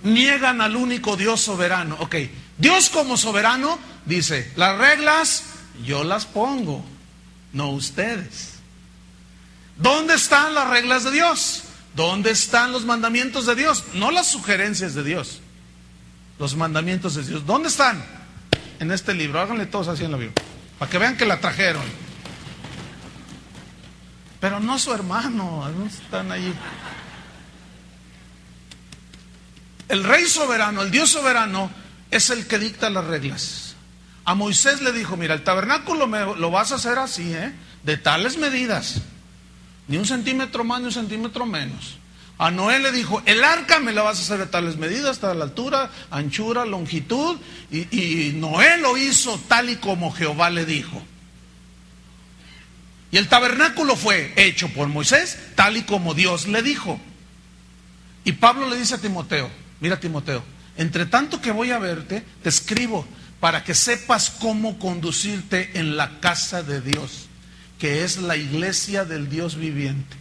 Niegan al único Dios soberano. Ok, Dios como soberano dice: las reglas yo las pongo, no ustedes. ¿Dónde están las reglas de Dios? ¿Dónde están los mandamientos de Dios? No las sugerencias de Dios, los mandamientos de Dios. ¿Dónde están? En este libro. Háganle todos así en la Biblia, para que vean que la trajeron. Pero no su hermano, no están allí. El rey soberano, el Dios soberano, es el que dicta las reglas. A Moisés le dijo, mira, el tabernáculo lo vas a hacer así, de tales medidas. Ni 1 centímetro más, ni 1 centímetro menos. A Noé le dijo, el arca me la vas a hacer de tales medidas, hasta la altura, anchura, longitud. Y Noé lo hizo tal y como Jehová le dijo. Y el tabernáculo fue hecho por Moisés tal y como Dios le dijo. Y Pablo le dice a Timoteo, mira Timoteo, entre tanto que voy a verte, te escribo para que sepas cómo conducirte en la casa de Dios, que es la iglesia del Dios viviente,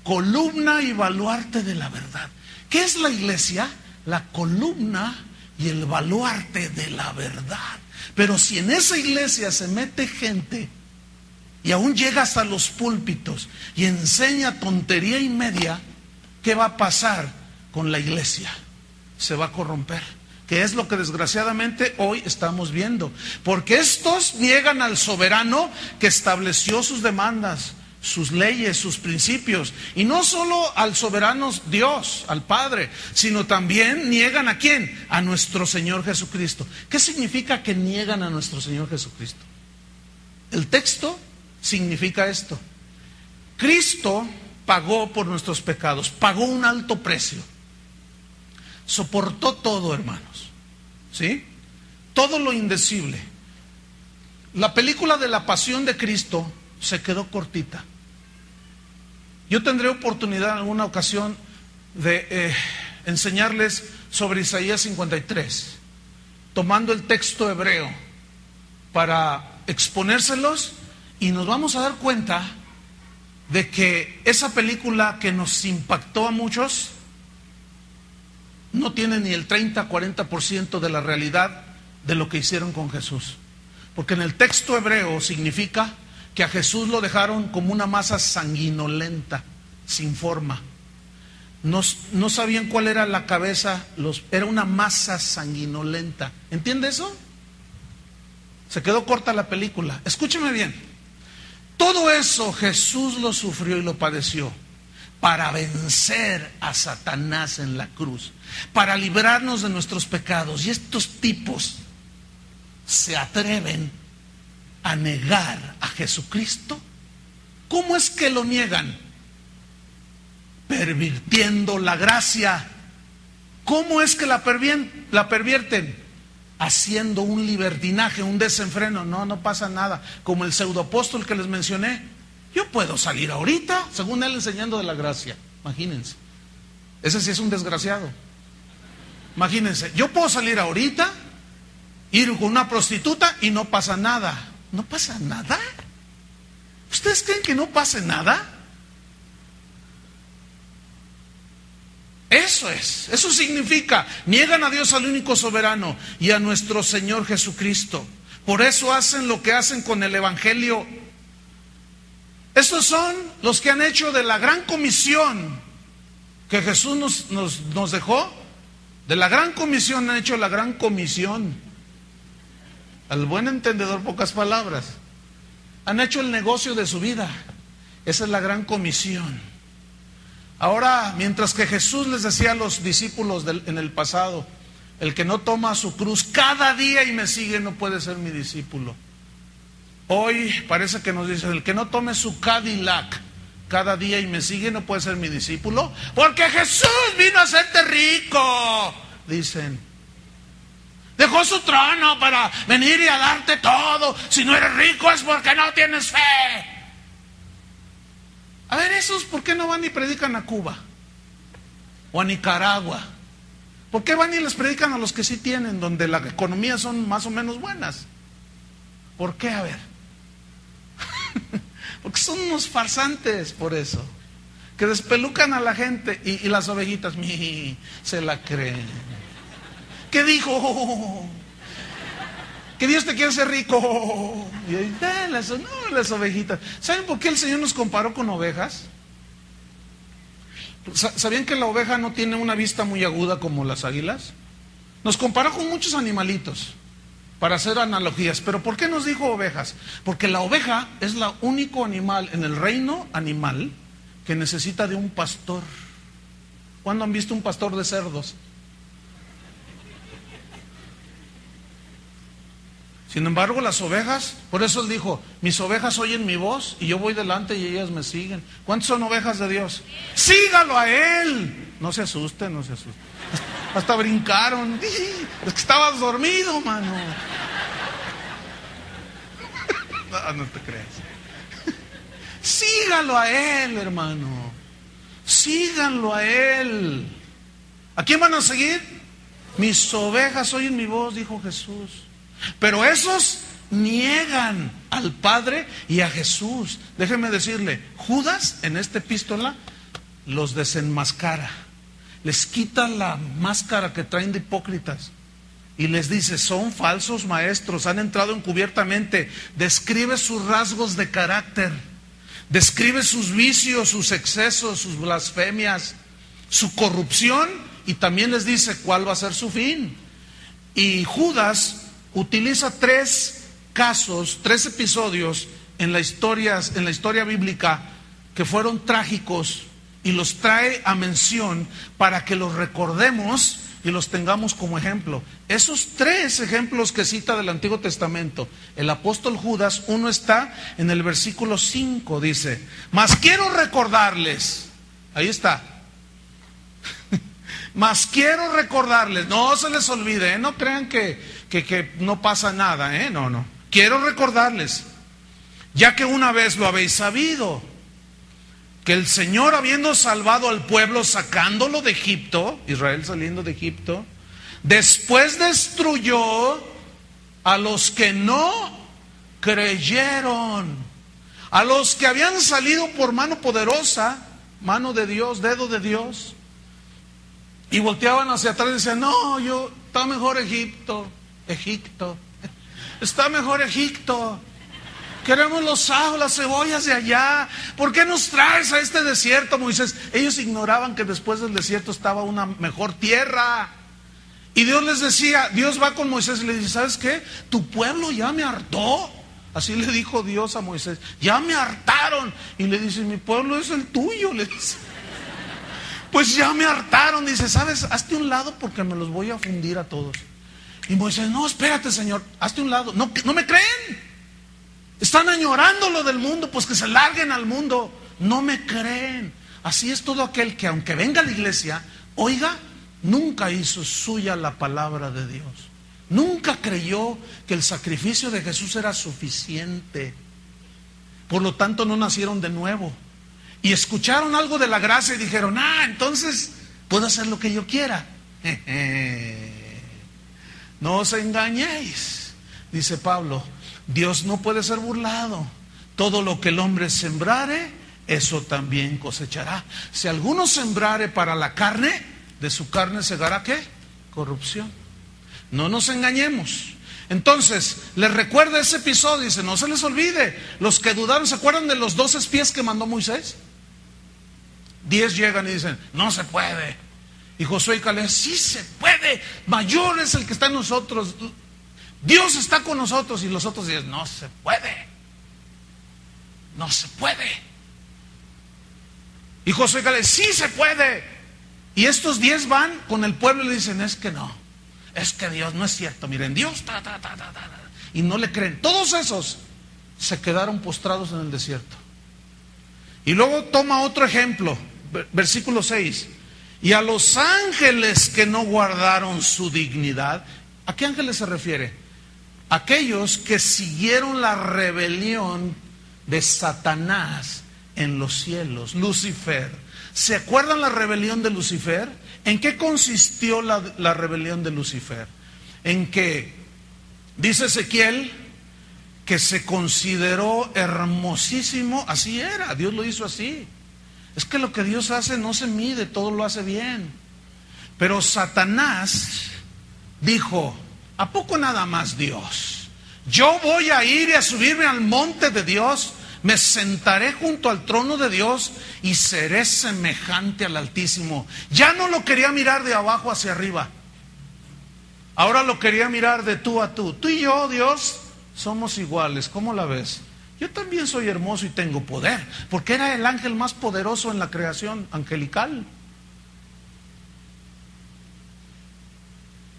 columna y baluarte de la verdad. ¿Qué es la iglesia? La columna y el baluarte de la verdad. Pero si en esa iglesia se mete gente y aún llega hasta los púlpitos y enseña tontería y media, ¿qué va a pasar con la iglesia? Se va a corromper, que es lo que desgraciadamente hoy estamos viendo, porque estos niegan al soberano que estableció sus demandas, sus leyes, sus principios, y no solo al soberano Dios, al Padre, sino también niegan ¿a quién? A nuestro Señor Jesucristo. ¿Qué significa que niegan a nuestro Señor Jesucristo? El texto significa esto: Cristo pagó por nuestros pecados, pagó un alto precio, soportó todo, hermanos, ¿sí? Todo lo indecible. La película de la pasión de Cristo se quedó cortita. Yo tendré oportunidad en alguna ocasión de enseñarles sobre Isaías 53, tomando el texto hebreo para exponérselos, y nos vamos a dar cuenta de que esa película que nos impactó a muchos no tiene ni el 30-40% de la realidad de lo que hicieron con Jesús. Porque en el texto hebreo significa que a Jesús lo dejaron como una masa sanguinolenta, sin forma. No sabían cuál era la cabeza, era una masa sanguinolenta. ¿Entiende eso? Se quedó corta la película. Escúcheme bien. Todo eso Jesús lo sufrió y lo padeció para vencer a Satanás en la cruz, para librarnos de nuestros pecados. Y estos tipos se atreven a negar a Jesucristo. ¿Cómo es que lo niegan? Pervirtiendo la gracia. ¿Cómo es que la pervierten? Haciendo un libertinaje, un desenfreno. No pasa nada. Como el pseudoapóstol que les mencioné. Yo puedo salir ahorita, según él, enseñando de la gracia. Imagínense. Ese sí es un desgraciado. Imagínense, yo puedo salir ahorita, ir con una prostituta y no pasa nada. ¿No pasa nada? ¿Ustedes creen que no pase nada? Eso significa, niegan a Dios, al único soberano, y a nuestro Señor Jesucristo. Por eso hacen lo que hacen con el Evangelio. Estos son los que han hecho de la gran comisión que Jesús nos dejó. De la gran comisión han hecho la gran comisión. Al buen entendedor, pocas palabras. Han hecho el negocio de su vida. Esa es la gran comisión. Ahora, mientras que Jesús les decía a los discípulos en el pasado, el que no toma su cruz cada día y me sigue no puede ser mi discípulo. Hoy parece que nos dice, el que no tome su Cadillac cada día y me sigue no puede ser mi discípulo, porque Jesús vino a hacerte rico, dicen. Dejó su trono para venir y a darte todo. Si no eres rico es porque no tienes fe. A ver, esos, ¿por qué no van y predican a Cuba? O a Nicaragua. ¿Por qué van y les predican a los que sí tienen, donde la economía son más o menos buenas? ¿Por qué? A ver. Porque son unos farsantes, por eso. Que despelucan a la gente y las ovejitas, se la creen. ¿Qué dijo? Que Dios te quiere hacer rico. Y ahí, las ovejitas. ¿Saben por qué el Señor nos comparó con ovejas? ¿Sabían que la oveja no tiene una vista muy aguda como las águilas? Nos comparó con muchos animalitos para hacer analogías. ¿Pero por qué nos dijo ovejas? Porque la oveja es el único animal en el reino animal que necesita de un pastor. ¿Cuándo han visto un pastor de cerdos? Sin embargo, las ovejas, por eso él dijo, mis ovejas oyen mi voz y yo voy delante y ellas me siguen. ¿Cuántas son ovejas de Dios? Sígalo a él. No se asusten, no se asusten. Hasta brincaron. Es que estabas dormido, mano. No te creas. Sígalo a él, hermano. Síganlo a él. ¿A quién van a seguir? Mis ovejas oyen mi voz, dijo Jesús. Pero esos niegan al Padre y a Jesús. Déjeme decirle, Judas en esta epístola los desenmascara. Les quita la máscara que traen de hipócritas y les dice, son falsos maestros, han entrado encubiertamente. Describe sus rasgos de carácter, describe sus vicios, sus excesos, sus blasfemias, su corrupción, y también les dice cuál va a ser su fin. Y Judas utiliza 3 casos, 3 episodios en la historia bíblica que fueron trágicos, y los trae a mención para que los recordemos y los tengamos como ejemplo. Esos 3 ejemplos que cita del Antiguo Testamento el apóstol Judas, uno está en el versículo 5, dice, mas quiero recordarles, ahí está, mas quiero recordarles, no se les olvide, no crean que no pasa nada, no, quiero recordarles, ya que una vez lo habéis sabido, que el Señor, habiendo salvado al pueblo, sacándolo de Egipto, Israel saliendo de Egipto, después destruyó a los que no creyeron, a los que habían salido por mano poderosa, mano de Dios, dedo de Dios, y volteaban hacia atrás y decían, no, está mejor Egipto, está mejor Egipto. Queremos los ajos, las cebollas de allá. ¿Por qué nos traes a este desierto, Moisés? Ellos ignoraban que después del desierto estaba una mejor tierra. Y Dios les decía, Dios va con Moisés y le dice, ¿sabes qué? Tu pueblo ya me hartó. Así le dijo Dios a Moisés, ya me hartaron. Y le dice, mi pueblo es el tuyo, le dice. Pues ya me hartaron. Dice, ¿sabes? Hazte un lado porque me los voy a fundir a todos. Y Moisés, no, espérate, Señor, hazte un lado. No me creen. Están añorando lo del mundo, pues que se larguen al mundo. No me creen. Así es todo aquel que, aunque venga a la iglesia, oiga, nunca hizo suya la palabra de Dios. Nunca creyó que el sacrificio de Jesús era suficiente. Por lo tanto, no nacieron de nuevo. Y escucharon algo de la gracia y dijeron, entonces puedo hacer lo que yo quiera. No os engañéis, dice Pablo. Dios no puede ser burlado. Todo lo que el hombre sembrare, eso también cosechará. Si alguno sembrare para la carne, de su carne segará ¿qué? Corrupción. No nos engañemos. Entonces, les recuerda ese episodio, dice, no se les olvide. Los que dudaron, ¿se acuerdan de los 12 espías que mandó Moisés? 10 llegan y dicen, no se puede. Y Josué y Caleb, sí se puede. Mayor es el que está en nosotros. Dios está con nosotros. Y los otros dicen, no se puede. No se puede. Y Josué y Caleb, sí se puede. Y estos 10 van con el pueblo y le dicen, es que no. Es que Dios no es cierto. Miren, Dios, y no le creen. Todos esos se quedaron postrados en el desierto. Y luego toma otro ejemplo, versículo 6. Y a los ángeles que no guardaron su dignidad. ¿A qué ángeles se refiere? Aquellos que siguieron la rebelión de Satanás en los cielos, Lucifer. ¿Se acuerdan la rebelión de Lucifer? ¿En qué consistió la rebelión de Lucifer? En que, dice Ezequiel, que se consideró hermosísimo. Así era, Dios lo hizo así. Es que lo que Dios hace no se mide, todo lo hace bien. Pero Satanás dijo, ¿a poco nada más Dios? Yo voy a ir y a subirme al monte de Dios, me sentaré junto al trono de Dios y seré semejante al Altísimo. Ya no lo quería mirar de abajo hacia arriba. Ahora lo quería mirar de tú a tú. Tú y yo, Dios, somos iguales. ¿Cómo la ves? Yo también soy hermoso y tengo poder, porque era el ángel más poderoso en la creación angelical.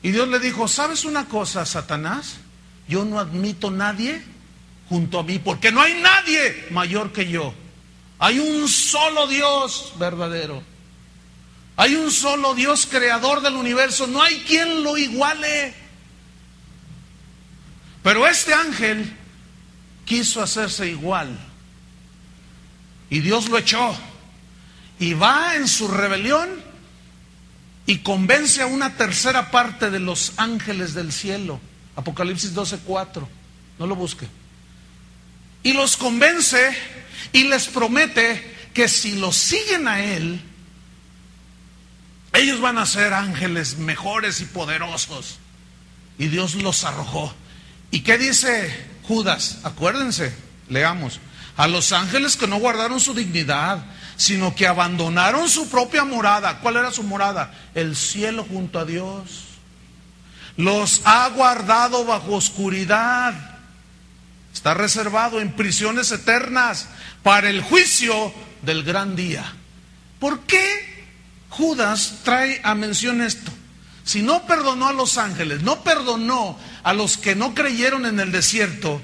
Y Dios le dijo, ¿sabes una cosa, Satanás? yo no admito nadie junto a mí, porque no hay nadie mayor que yo. Hay un solo Dios verdadero. Hay un solo Dios creador del universo. No hay quien lo iguale. Pero este ángel quiso hacerse igual. Y Dios lo echó. Y va en su rebelión y convence a una tercera parte de los ángeles del cielo. Apocalipsis 12:4. No lo busque. Y los convence y les promete que si lo siguen a él, ellos van a ser ángeles mejores y poderosos. Y Dios los arrojó. ¿Y qué dice Judas? Acuérdense, leamos. A los ángeles que no guardaron su dignidad, sino que abandonaron su propia morada. ¿Cuál era su morada? El cielo junto a Dios. Los ha guardado bajo oscuridad. Está reservado en prisiones eternas para el juicio del gran día. ¿Por qué Judas trae a mención esto? Si no perdonó a los ángeles, no perdonó a los que no creyeron en el desierto.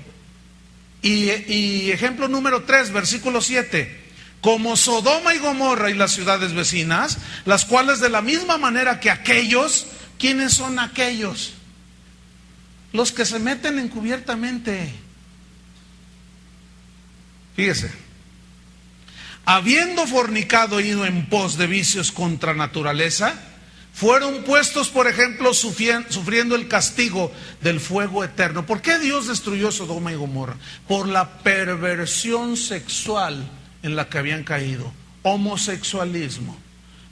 Y ejemplo número 3, versículo 7. Como Sodoma y Gomorra y las ciudades vecinas, las cuales de la misma manera que aquellos, ¿quiénes son aquellos? Los que se meten encubiertamente. Fíjese, habiendo fornicado e ido en pos de vicios contra naturaleza, fueron puestos, por ejemplo, sufriendo el castigo del fuego eterno. ¿Por qué Dios destruyó Sodoma y Gomorra? Por la perversión sexual en la que habían caído. Homosexualismo,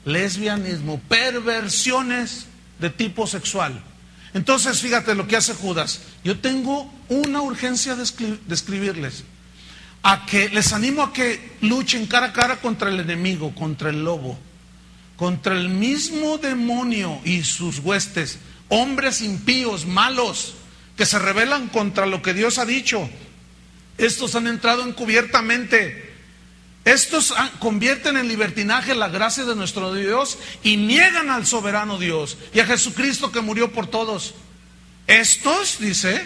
lesbianismo, perversiones de tipo sexual. Entonces, fíjate lo que hace Judas. Yo tengo una urgencia de escribirles. Les animo a que luchen cara a cara contra el enemigo, contra el lobo, contra el mismo demonio y sus huestes, hombres impíos, malos, que se rebelan contra lo que Dios ha dicho. Estos han entrado encubiertamente. Estos convierten en libertinaje la gracia de nuestro Dios y niegan al soberano Dios y a Jesucristo que murió por todos. Estos, dice,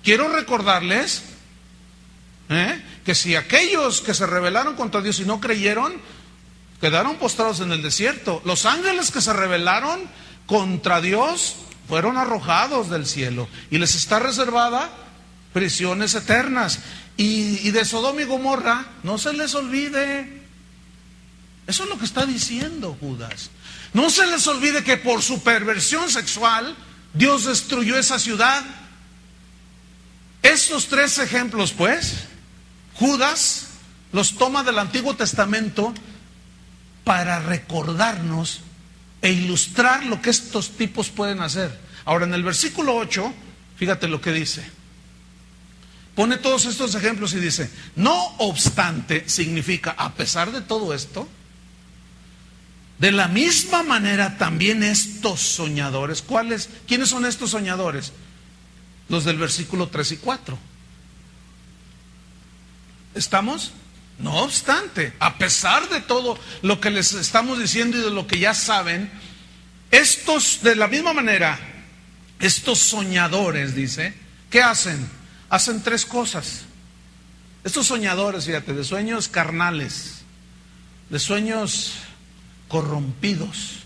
quiero recordarles que si aquellos que se rebelaron contra Dios y no creyeron, quedaron postrados en el desierto. Los ángeles que se rebelaron contra Dios fueron arrojados del cielo y les está reservada prisiones eternas. Y de Sodoma y Gomorra, no se les olvide. Eso es lo que está diciendo Judas. No se les olvide que por su perversión sexual Dios destruyó esa ciudad. Estos 3 ejemplos, pues, Judas los toma del Antiguo Testamento para recordarnos e ilustrar lo que estos tipos pueden hacer. Ahora, en el versículo 8, fíjate lo que dice. Pone todos estos ejemplos y dice, no obstante, significa, a pesar de todo esto, de la misma manera también estos soñadores. ¿Cuáles? ¿Quiénes son estos soñadores? Los del versículo 3 y 4. ¿Estamos? No obstante, a pesar de todo lo que les estamos diciendo y de lo que ya saben, estos, de la misma manera, estos soñadores, dice, ¿qué hacen? Hacen 3 cosas. Estos soñadores, fíjate, de sueños carnales, de sueños corrompidos,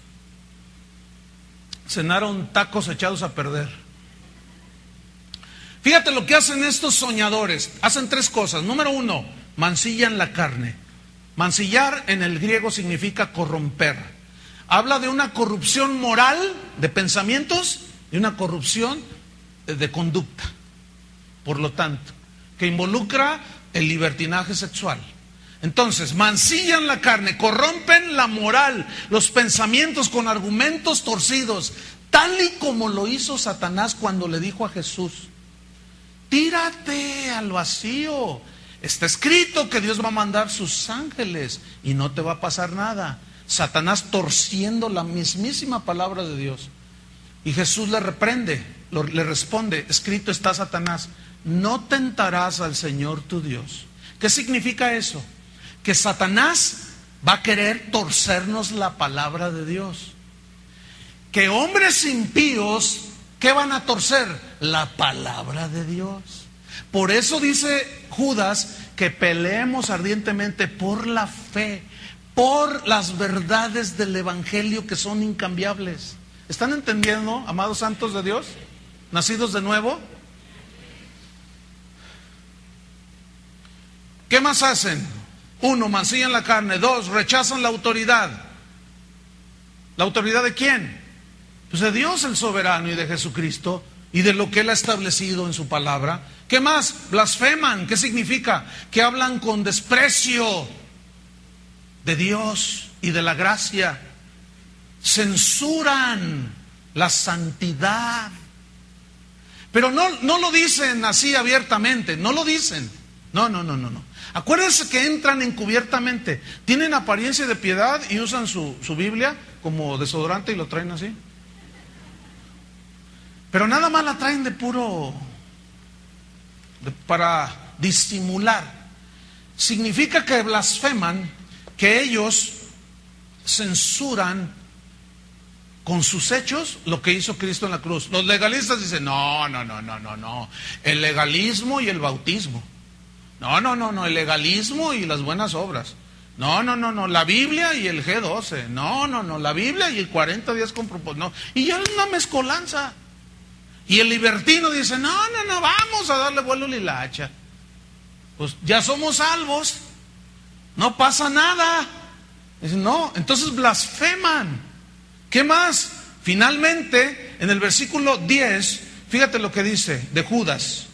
cenaron tacos echados a perder. Fíjate lo que hacen estos soñadores. Hacen 3 cosas. Número 1, mancillan la carne. Mancillar en el griego significa corromper. Habla de una corrupción moral de pensamientos y una corrupción de conducta. Por lo tanto, que involucra el libertinaje sexual. Entonces, mancillan la carne, corrompen la moral, los pensamientos con argumentos torcidos, tal y como lo hizo Satanás cuando le dijo a Jesús: tírate al vacío. Está escrito que Dios va a mandar sus ángeles y no te va a pasar nada. Satanás torciendo la mismísima palabra de Dios. Y Jesús le reprende, le responde: escrito está, Satanás, no tentarás al Señor tu Dios. ¿Qué significa eso? Que Satanás va a querer torcernos la palabra de Dios. Que hombres impíos ¿Qué van a torcer? La palabra de Dios. Por eso dice Judas que peleemos ardientemente por la fe, por las verdades del Evangelio que son incambiables. ¿Están entendiendo, amados santos de Dios? ¿Nacidos de nuevo? ¿Qué más hacen? 1, mancillan la carne. 2, rechazan la autoridad. ¿La autoridad de quién? Pues de Dios el soberano y de Jesucristo y de lo que Él ha establecido en su palabra. ¿Qué más? Blasfeman. ¿Qué significa? Que hablan con desprecio de Dios y de la gracia. Censuran la santidad. Pero no lo dicen así abiertamente, no lo dicen. No. Acuérdense que entran encubiertamente. Tienen apariencia de piedad y usan su Biblia como desodorante y lo traen así. Pero nada más la traen de puro, para disimular. Significa que blasfeman, que ellos censuran con sus hechos lo que hizo Cristo en la cruz. Los legalistas dicen, no. El legalismo y el bautismo. No, el legalismo y las buenas obras. No, la Biblia y el G12. No, la Biblia y el 40 días con propósito. No. Y ya es una mezcolanza. Y el libertino dice, no, vamos a darle vuelo a la hilacha. Pues ya somos salvos, no pasa nada. Dicen, no, entonces blasfeman. ¿Qué más? Finalmente, en el versículo 10, fíjate lo que dice de Judas.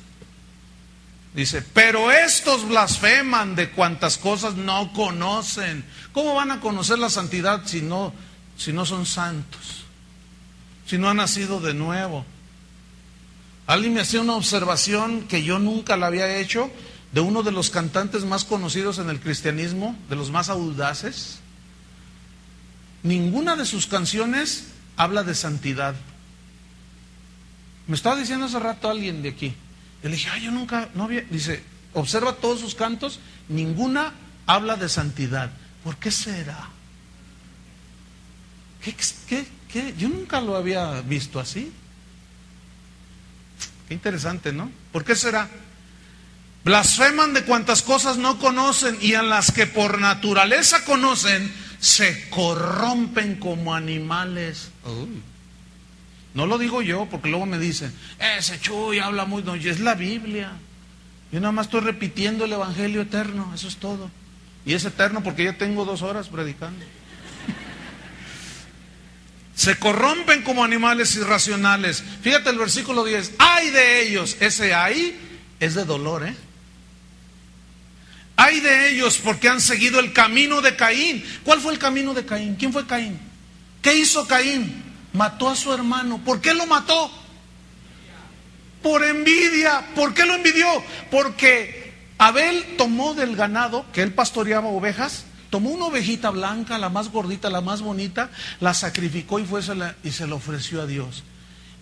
Dice, pero estos blasfeman de cuantas cosas no conocen. ¿Cómo van a conocer la santidad si no son santos? Si no han nacido de nuevo. Alguien me hacía una observación que yo nunca la había hecho, de uno de los cantantes más conocidos en el cristianismo, de los más audaces. Ninguna de sus canciones habla de santidad. Me estaba diciendo hace rato alguien de aquí. Yo le dije, yo nunca, no había. Dice, observa todos sus cantos, ninguna habla de santidad. ¿Por qué será? ¿Qué? Yo nunca lo había visto así. Qué interesante, ¿no? ¿Por qué será? Blasfeman de cuantas cosas no conocen y en las que por naturaleza conocen, se corrompen como animales. Uy. No lo digo yo, porque luego me dicen, ese Chuy habla muy... No, es la Biblia. Yo nada más estoy repitiendo el Evangelio eterno, eso es todo. Y es eterno porque ya tengo 2 horas predicando. Se corrompen como animales irracionales. Fíjate el versículo 10. ¡Ay de ellos! Ese ay es de dolor, ¿eh? ¡Ay de ellos! Porque han seguido el camino de Caín. ¿Cuál fue el camino de Caín? ¿Quién fue Caín? ¿Qué hizo Caín? Mató a su hermano. ¿Por qué lo mató? Por envidia. ¿Por qué lo envidió? Porque Abel tomó del ganado, que él pastoreaba ovejas, tomó una ovejita blanca, la más gordita, la más bonita, la sacrificó y se la ofreció a Dios.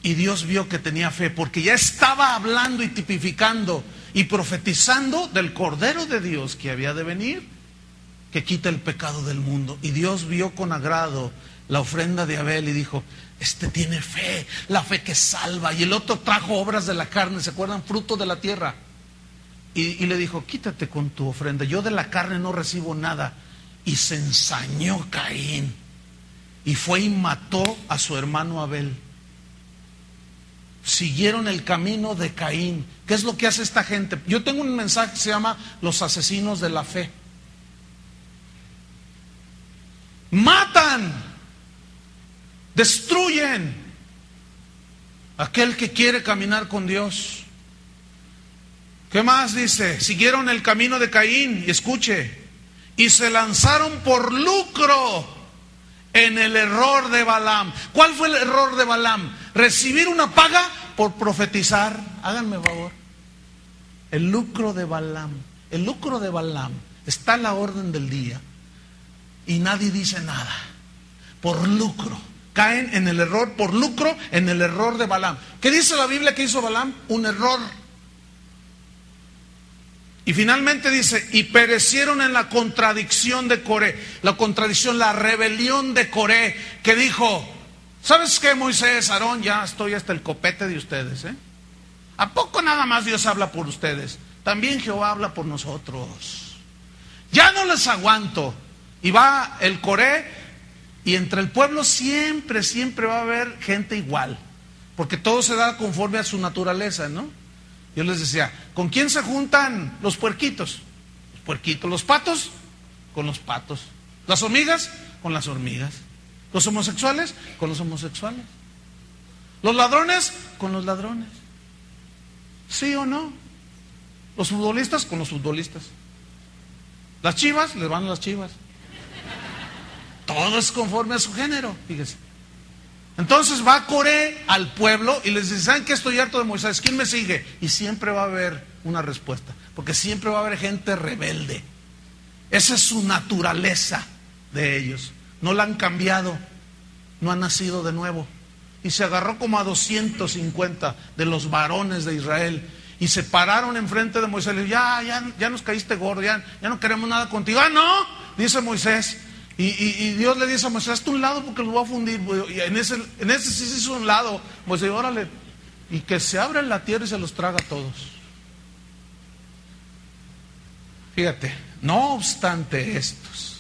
Y Dios vio que tenía fe, porque ya estaba hablando y tipificando y profetizando del Cordero de Dios que había de venir, que quita el pecado del mundo. Y Dios vio con agrado la ofrenda de Abel y dijo, este tiene fe, la fe que salva. Y el otro trajo obras de la carne, ¿se acuerdan? Fruto de la tierra. Y le dijo, quítate con tu ofrenda, yo de la carne no recibo nada. Y se ensañó Caín y fue y mató a su hermano Abel. Siguieron el camino de Caín. ¿Qué es lo que hace esta gente? Yo tengo un mensaje que se llama los asesinos de la fe. Matan, destruyen a aquel que quiere caminar con Dios. ¿Qué más dice? Siguieron el camino de Caín y escuche, y se lanzaron por lucro en el error de Balaam. ¿Cuál fue el error de Balaam? Recibir una paga por profetizar. Háganme favor. El lucro de Balaam. El lucro de Balaam está a la orden del día y nadie dice nada. Por lucro. Caen en el error, por lucro, en el error de Balaam. ¿Qué dice la Biblia que hizo Balaam? Un error. Y finalmente dice, y perecieron en la contradicción de Coré. La contradicción, la rebelión de Coré, que dijo, ¿Sabes qué, Moisés, Aarón? Ya estoy hasta el copete de ustedes, ¿eh? ¿A poco nada más Dios habla por ustedes? También Jehová habla por nosotros. Ya no les aguanto. Y va el Coré, y entre el pueblo siempre va a haber gente igual, porque todo se da conforme a su naturaleza, ¿no? Yo les decía, ¿con quién se juntan los puerquitos? Los puerquitos. Los patos, con los patos. Las hormigas, con las hormigas. Los homosexuales, con los homosexuales. Los ladrones, con los ladrones. ¿Sí o no? Los futbolistas, con los futbolistas. Las chivas, les van a las chivas. Todo es conforme a su género, fíjese. Entonces va Coré al pueblo y les dice, ¿saben qué? Estoy harto de Moisés, ¿quién me sigue? Y siempre va a haber una respuesta, porque siempre va a haber gente rebelde. Esa es su naturaleza de ellos. No la han cambiado, no han nacido de nuevo. Y se agarró como a 250 de los varones de Israel y se pararon enfrente de Moisés. Le dijo, ya nos caíste gordo, ya no queremos nada contigo. ¡Ah, no! Dice Moisés. Y Dios le dice a Moisés, hazte un lado porque los voy a fundir. Y en ese sí se hizo un lado. Moisés, órale. Y que se abra la tierra y se los traga a todos. Fíjate, no obstante estos,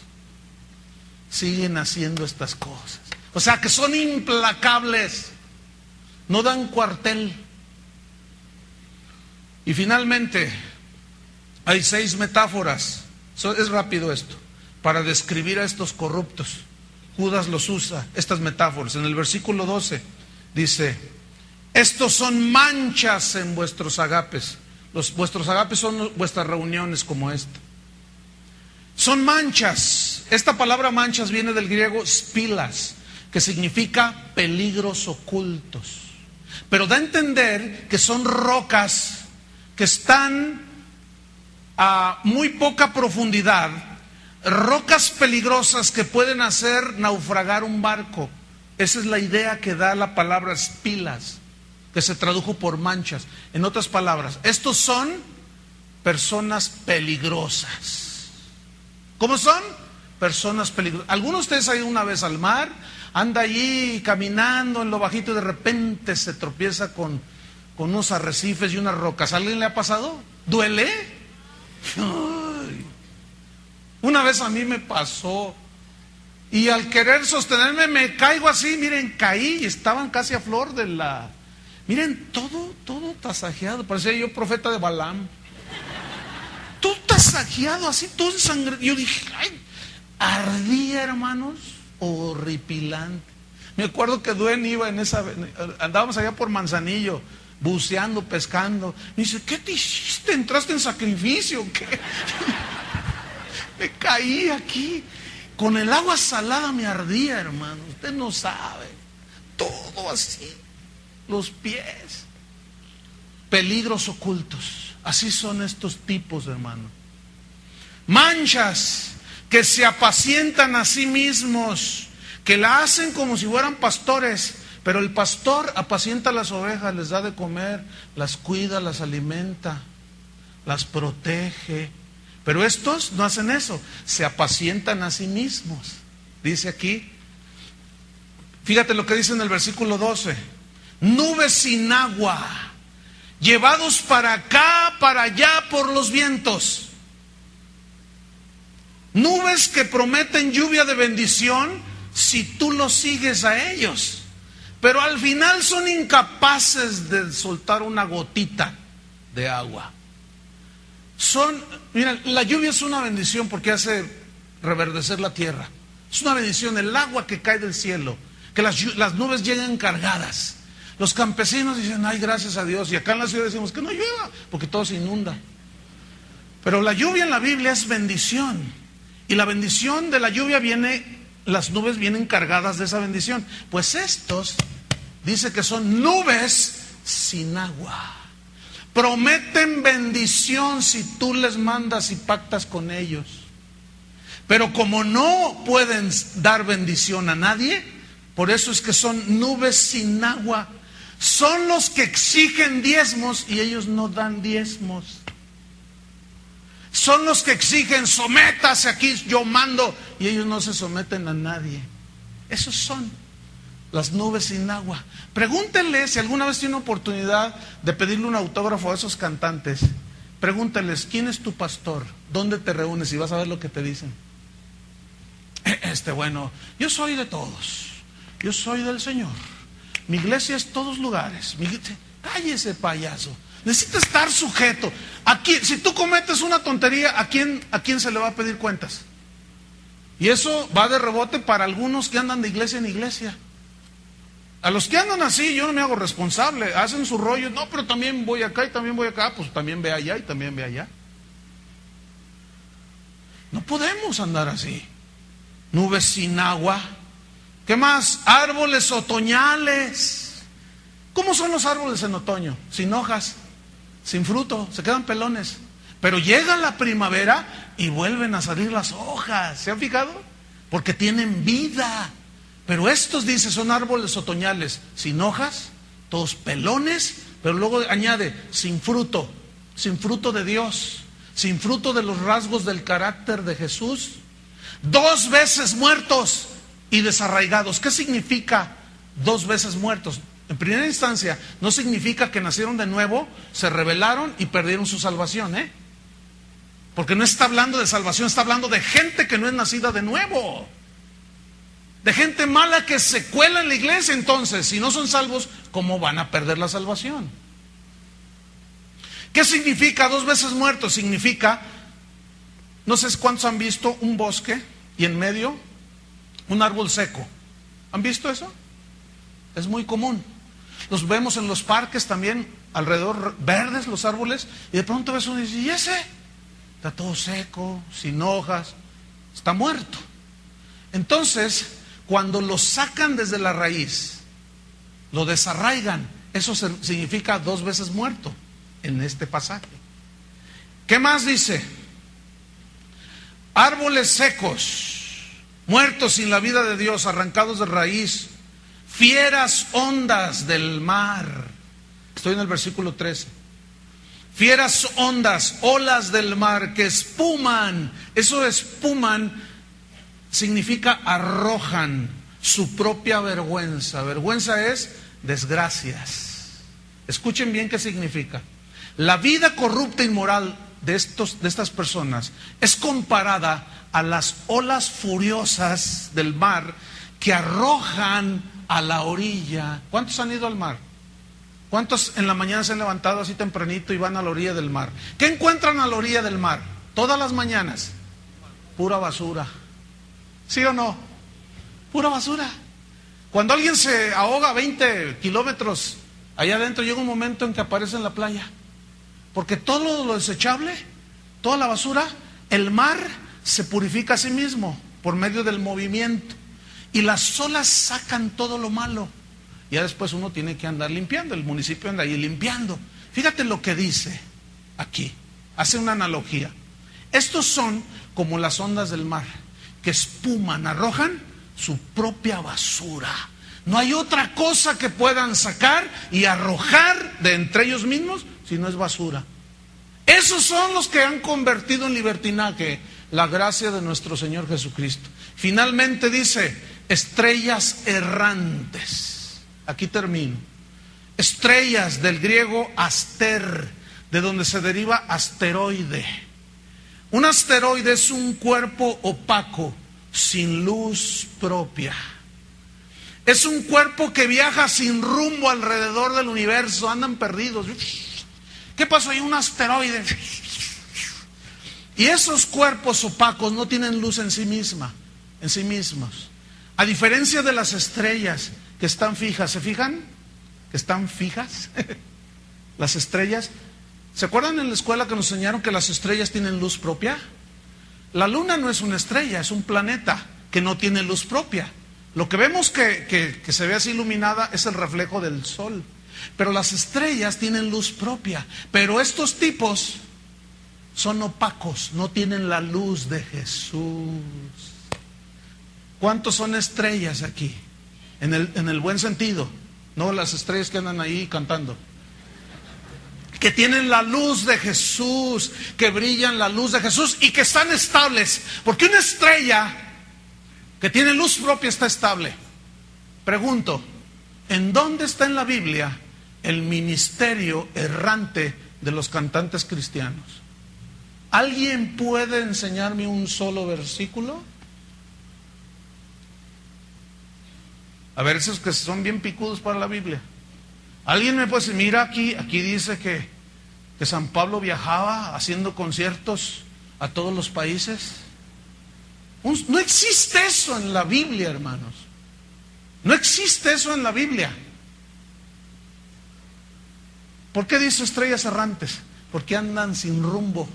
siguen haciendo estas cosas. O sea que son implacables. No dan cuartel. Y finalmente, hay 6 metáforas. Es rápido esto. Para describir a estos corruptos. Judas los usa, estas metáforas. En el versículo 12 dice, estos son manchas en vuestros agapes. Vuestros agapes son vuestras reuniones como esta. Son manchas. Esta palabra manchas viene del griego spilas, que significa peligros ocultos. Pero da a entender que son rocas que están a muy poca profundidad, rocas peligrosas que pueden hacer naufragar un barco. Esa es la idea que da la palabra spilas, que se tradujo por manchas. En otras palabras, estos son personas peligrosas. ¿Cómo son? Personas peligrosas. ¿Alguno de ustedes ha ido una vez al mar? Anda allí caminando en lo bajito y de repente se tropieza con unos arrecifes y unas rocas. ¿A alguien le ha pasado? ¿Duele? Ay. Una vez a mí me pasó y al querer sostenerme me caigo así, miren, caí y estaban casi a flor de la... Miren, todo tasajeado, parecía yo profeta de Balaam. Todo tasajeado, así, todo en sangre. Yo dije, ay, ardía, hermanos, horripilante. Me acuerdo que Duen iba andábamos allá por Manzanillo, buceando, pescando. Me dice, ¿qué te hiciste? ¿Entraste en sacrificio? ¿Qué? Me caí aquí. Con el agua salada me ardía, hermano. Usted no sabe. Todo así. Los pies. Peligros ocultos. Así son estos tipos, hermano. Manchas que se apacientan a sí mismos, que la hacen como si fueran pastores, pero el pastor apacienta las ovejas, les da de comer, las cuida, las alimenta, las protege. Pero estos no hacen eso, se apacientan a sí mismos. Dice aquí, fíjate lo que dice en el versículo 12, nubes sin agua, llevados para acá, para allá por los vientos. Nubes que prometen lluvia de bendición si tú los sigues a ellos, pero al final son incapaces de soltar una gotita de agua. Mira, la lluvia es una bendición porque hace reverdecer la tierra. Es una bendición el agua que cae del cielo, que las nubes llegan cargadas. Los campesinos dicen, ay, gracias a Dios. Y acá en la ciudad decimos que no llueva, porque todo se inunda. Pero la lluvia en la Biblia es bendición. Y la bendición de la lluvia las nubes vienen cargadas de esa bendición. Pues estos, dice que son nubes sin agua. Prometen bendición si tú les mandas y pactas con ellos. Pero como no pueden dar bendición a nadie, por eso es que son nubes sin agua. Son los que exigen diezmos y ellos no dan diezmos. Son los que exigen, sométase aquí, yo mando, y ellos no se someten a nadie. Esos son. las nubes sin agua. Pregúntenle si alguna vez tiene oportunidad de pedirle un autógrafo a esos cantantes. Pregúntenles, ¿quién es tu pastor? ¿Dónde te reúnes? Y vas a ver lo que te dicen. Bueno, yo soy de todos. Yo soy del Señor. Mi iglesia es todos lugares. Cállese, payaso. Necesita estar sujeto. Aquí, si tú cometes una tontería, ¿a quién se le va a pedir cuentas? Y eso va de rebote para algunos que andan de iglesia en iglesia. A los que andan así, yo no me hago responsable. Hacen su rollo. No, pero también voy acá y también voy acá. Pues también ve allá y también ve allá. No podemos andar así. Nubes sin agua. ¿Qué más? Árboles otoñales. ¿Cómo son los árboles en otoño? Sin hojas, sin fruto, se quedan pelones. Pero llega la primavera y vuelven a salir las hojas. ¿Se han fijado? Porque tienen vida. Pero estos, dice, son árboles otoñales, sin hojas, todos pelones, pero luego añade, sin fruto de Dios, sin fruto de los rasgos del carácter de Jesús. 2 veces muertos y desarraigados. ¿Qué significa 2 veces muertos? En primera instancia, no significa que nacieron de nuevo, se rebelaron y perdieron su salvación, Porque no está hablando de salvación, está hablando de gente que no es nacida de nuevo. De gente mala que se cuela en la iglesia. Entonces, si no son salvos, ¿cómo van a perder la salvación? ¿Qué significa 2 veces muertos? Significa, no sé cuántos han visto un bosque y en medio un árbol seco. ¿Han visto eso? Es muy común. Los vemos en los parques también, alrededor verdes los árboles, y de pronto ves uno y dices, ¿y ese? Está todo seco, sin hojas, está muerto. Entonces, cuando lo sacan desde la raíz, lo desarraigan, eso significa 2 veces muerto en este pasaje. ¿Qué más dice? Árboles secos, muertos sin la vida de Dios, arrancados de raíz, fieras ondas del mar. Estoy en el versículo 13. Fieras ondas, olas del mar que espuman. Eso espuman significa arrojan su propia vergüenza. Vergüenza es desgracias. Escuchen bien qué significa. La vida corrupta e inmoral de estas personas es comparada a las olas furiosas del mar que arrojan a la orilla. ¿Cuántos han ido al mar? ¿Cuántos en la mañana se han levantado así tempranito y van a la orilla del mar? ¿Qué encuentran a la orilla del mar? Todas las mañanas. Pura basura. ¿Sí o no? Pura basura. Cuando alguien se ahoga a 20 kilómetros allá adentro, llega un momento en que aparece en la playa. Porque todo lo desechable, toda la basura, el mar se purifica a sí mismo por medio del movimiento. Y las olas sacan todo lo malo. Ya después uno tiene que andar limpiando. El municipio anda ahí limpiando. Fíjate lo que dice aquí. Hace una analogía. Estos son como las ondas del mar, que espuman, arrojan su propia basura. No hay otra cosa que puedan sacar y arrojar de entre ellos mismos si no es basura. Esos son los que han convertido en libertinaje la gracia de nuestro Señor Jesucristo. Finalmente dice, estrellas errantes. Aquí termino. Estrellas, del griego aster, de donde se deriva asteroide. Un asteroide es un cuerpo opaco, sin luz propia. Es un cuerpo que viaja sin rumbo alrededor del universo, andan perdidos. ¿Qué pasó? Hay un asteroide. Y esos cuerpos opacos no tienen luz en sí mismos. A diferencia de las estrellas que están fijas, ¿se fijan? Que están fijas. Las estrellas. ¿Se acuerdan en la escuela que nos enseñaron que las estrellas tienen luz propia? La luna no es una estrella, es un planeta que no tiene luz propia. Lo que vemos que se ve así iluminada es el reflejo del sol. Pero las estrellas tienen luz propia. Pero estos tipos son opacos, no tienen la luz de Jesús. ¿Cuántos son estrellas aquí? En el buen sentido, no las estrellas que andan ahí cantando. Que tienen la luz de Jesús, que brillan la luz de Jesús y que están estables. Porque una estrella que tiene luz propia está estable. Pregunto, ¿en dónde está en la Biblia el ministerio errante de los cantantes cristianos? ¿Alguien puede enseñarme un solo versículo? A ver, esos que son bien picudos para la Biblia. ¿Alguien me puede decir, mira aquí dice que San Pablo viajaba haciendo conciertos a todos los países? No existe eso en la Biblia, hermanos. No existe eso en la Biblia. ¿Por qué dice estrellas errantes? Porque andan sin rumbo,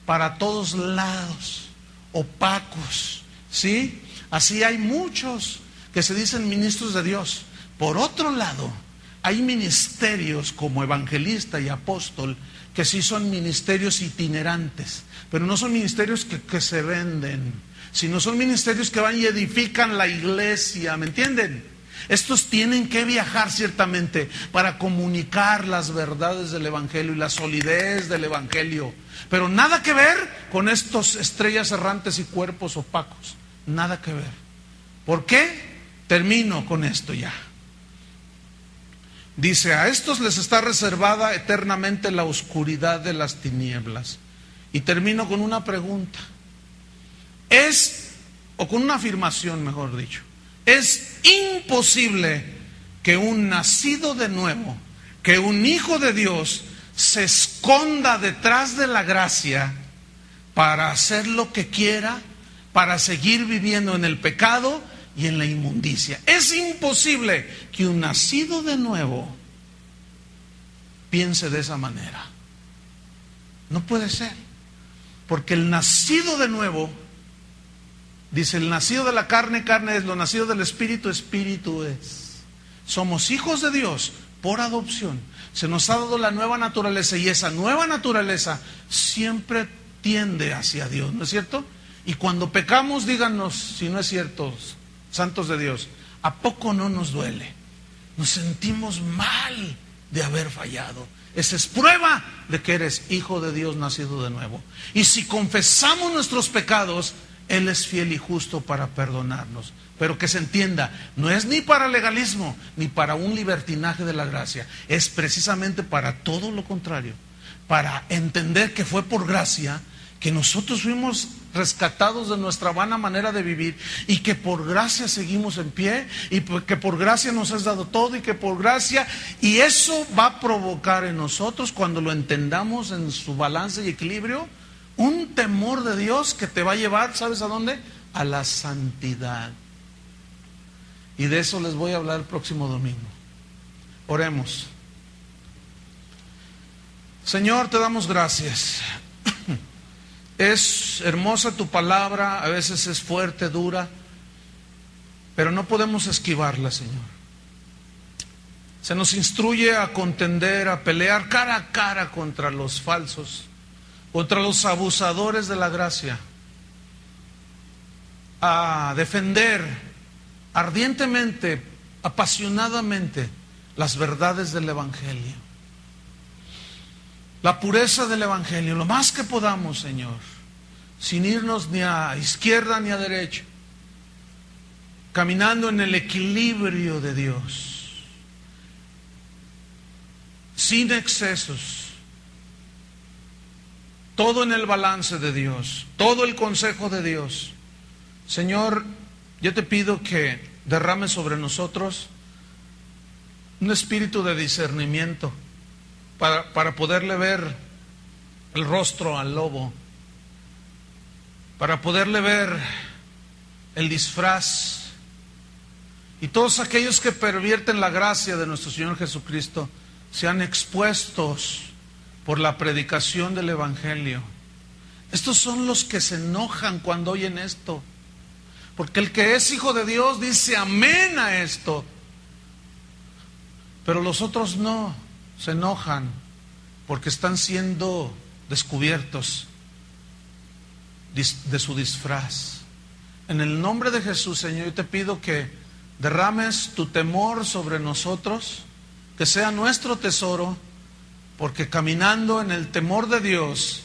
para todos lados, opacos, ¿sí? Así hay muchos que se dicen ministros de Dios. Por otro lado, hay ministerios como evangelista y apóstol que sí son ministerios itinerantes, pero no son ministerios que se venden, sino son ministerios que van y edifican la iglesia, ¿me entienden? Estos tienen que viajar ciertamente para comunicar las verdades del evangelio y la solidez del evangelio, pero nada que ver con estos estrellas errantes y cuerpos opacos, nada que ver. ¿Por qué? Termino con esto ya. Dice, a estos les está reservada eternamente la oscuridad de las tinieblas. Y termino con una pregunta. O con una afirmación, mejor dicho. Es imposible que un nacido de nuevo, que un hijo de Dios se esconda detrás de la gracia para hacer lo que quiera, para seguir viviendo en el pecado y en la inmundicia. Es imposible que un nacido de nuevo piense de esa manera. No puede ser. Porque el nacido de nuevo, dice, el nacido de la carne, carne es; lo nacido del espíritu, espíritu es. Somos hijos de Dios por adopción. Se nos ha dado la nueva naturaleza y esa nueva naturaleza siempre tiende hacia Dios, ¿no es cierto? Y cuando pecamos, díganos si no es cierto, santos de Dios, ¿a poco no nos duele? Nos sentimos mal de haber fallado. Esa es prueba de que eres hijo de Dios nacido de nuevo. Y si confesamos nuestros pecados, Él es fiel y justo para perdonarnos. Pero que se entienda, no es ni para legalismo, ni para un libertinaje de la gracia. Es precisamente para todo lo contrario. Para entender que fue por gracia que nosotros fuimos rescatados de nuestra vana manera de vivir y que por gracia seguimos en pie y que por gracia nos has dado todo y que por gracia, y eso va a provocar en nosotros, cuando lo entendamos en su balance y equilibrio, un temor de Dios que te va a llevar, ¿sabes a dónde? A la santidad. Y de eso les voy a hablar el próximo domingo. Oremos. Señor, te damos gracias. Es hermosa tu palabra, a veces es fuerte, dura, pero no podemos esquivarla, Señor. Se nos instruye a contender, a pelear cara a cara contra los falsos, contra los abusadores de la gracia, a defender ardientemente, apasionadamente las verdades del Evangelio. La pureza del Evangelio, lo más que podamos, Señor, sin irnos ni a izquierda ni a derecha, caminando en el equilibrio de Dios, sin excesos, todo en el balance de Dios, todo el consejo de Dios. Señor, yo te pido que derrames sobre nosotros un espíritu de discernimiento, para poderle ver el rostro al lobo, para poderle ver el disfraz. Y todos aquellos que pervierten la gracia de nuestro Señor Jesucristo sean expuestos por la predicación del Evangelio. Estos son los que se enojan cuando oyen esto, porque el que es hijo de Dios dice amén a esto, pero los otros no. Se enojan porque están siendo descubiertos de su disfraz. En el nombre de Jesús, Señor, yo te pido que derrames tu temor sobre nosotros, que sea nuestro tesoro, porque caminando en el temor de Dios,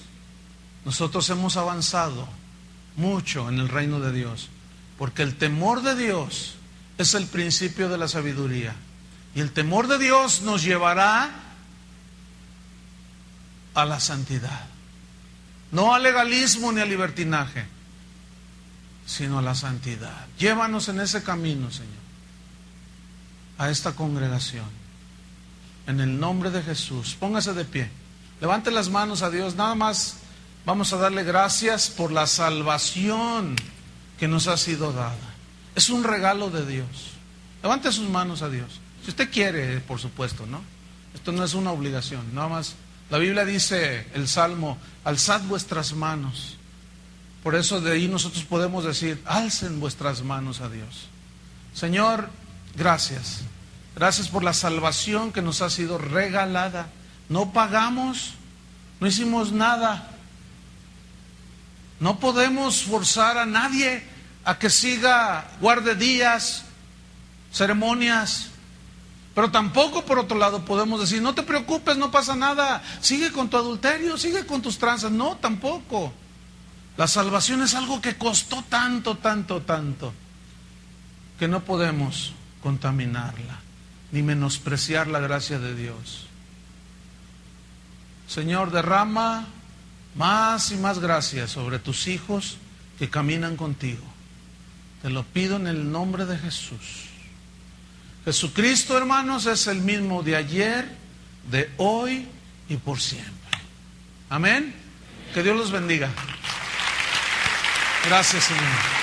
nosotros hemos avanzado mucho en el reino de Dios, porque el temor de Dios es el principio de la sabiduría. Y el temor de Dios nos llevará a la santidad. No al legalismo ni al libertinaje, sino a la santidad. Llévanos en ese camino, Señor, a esta congregación. En el nombre de Jesús. Póngase de pie. Levante las manos a Dios. Nada más vamos a darle gracias por la salvación que nos ha sido dada. Es un regalo de Dios. Levante sus manos a Dios. Si usted quiere, por supuesto, ¿no? Esto no es una obligación. Nada más. La Biblia dice, el Salmo, alzad vuestras manos. Por eso de ahí nosotros podemos decir, alcen vuestras manos a Dios. Señor, gracias. Gracias por la salvación que nos ha sido regalada. No pagamos, no hicimos nada. No podemos forzar a nadie a que siga, guarde días, ceremonias. Pero tampoco, por otro lado, podemos decir, no te preocupes, no pasa nada. Sigue con tu adulterio, sigue con tus tranzas. No, tampoco. La salvación es algo que costó tanto, tanto, tanto, que no podemos contaminarla, ni menospreciar la gracia de Dios. Señor, derrama más y más gracia sobre tus hijos que caminan contigo. Te lo pido en el nombre de Jesús. Jesucristo, hermanos, es el mismo de ayer, de hoy y por siempre. Amén. Que Dios los bendiga. Gracias, Señor.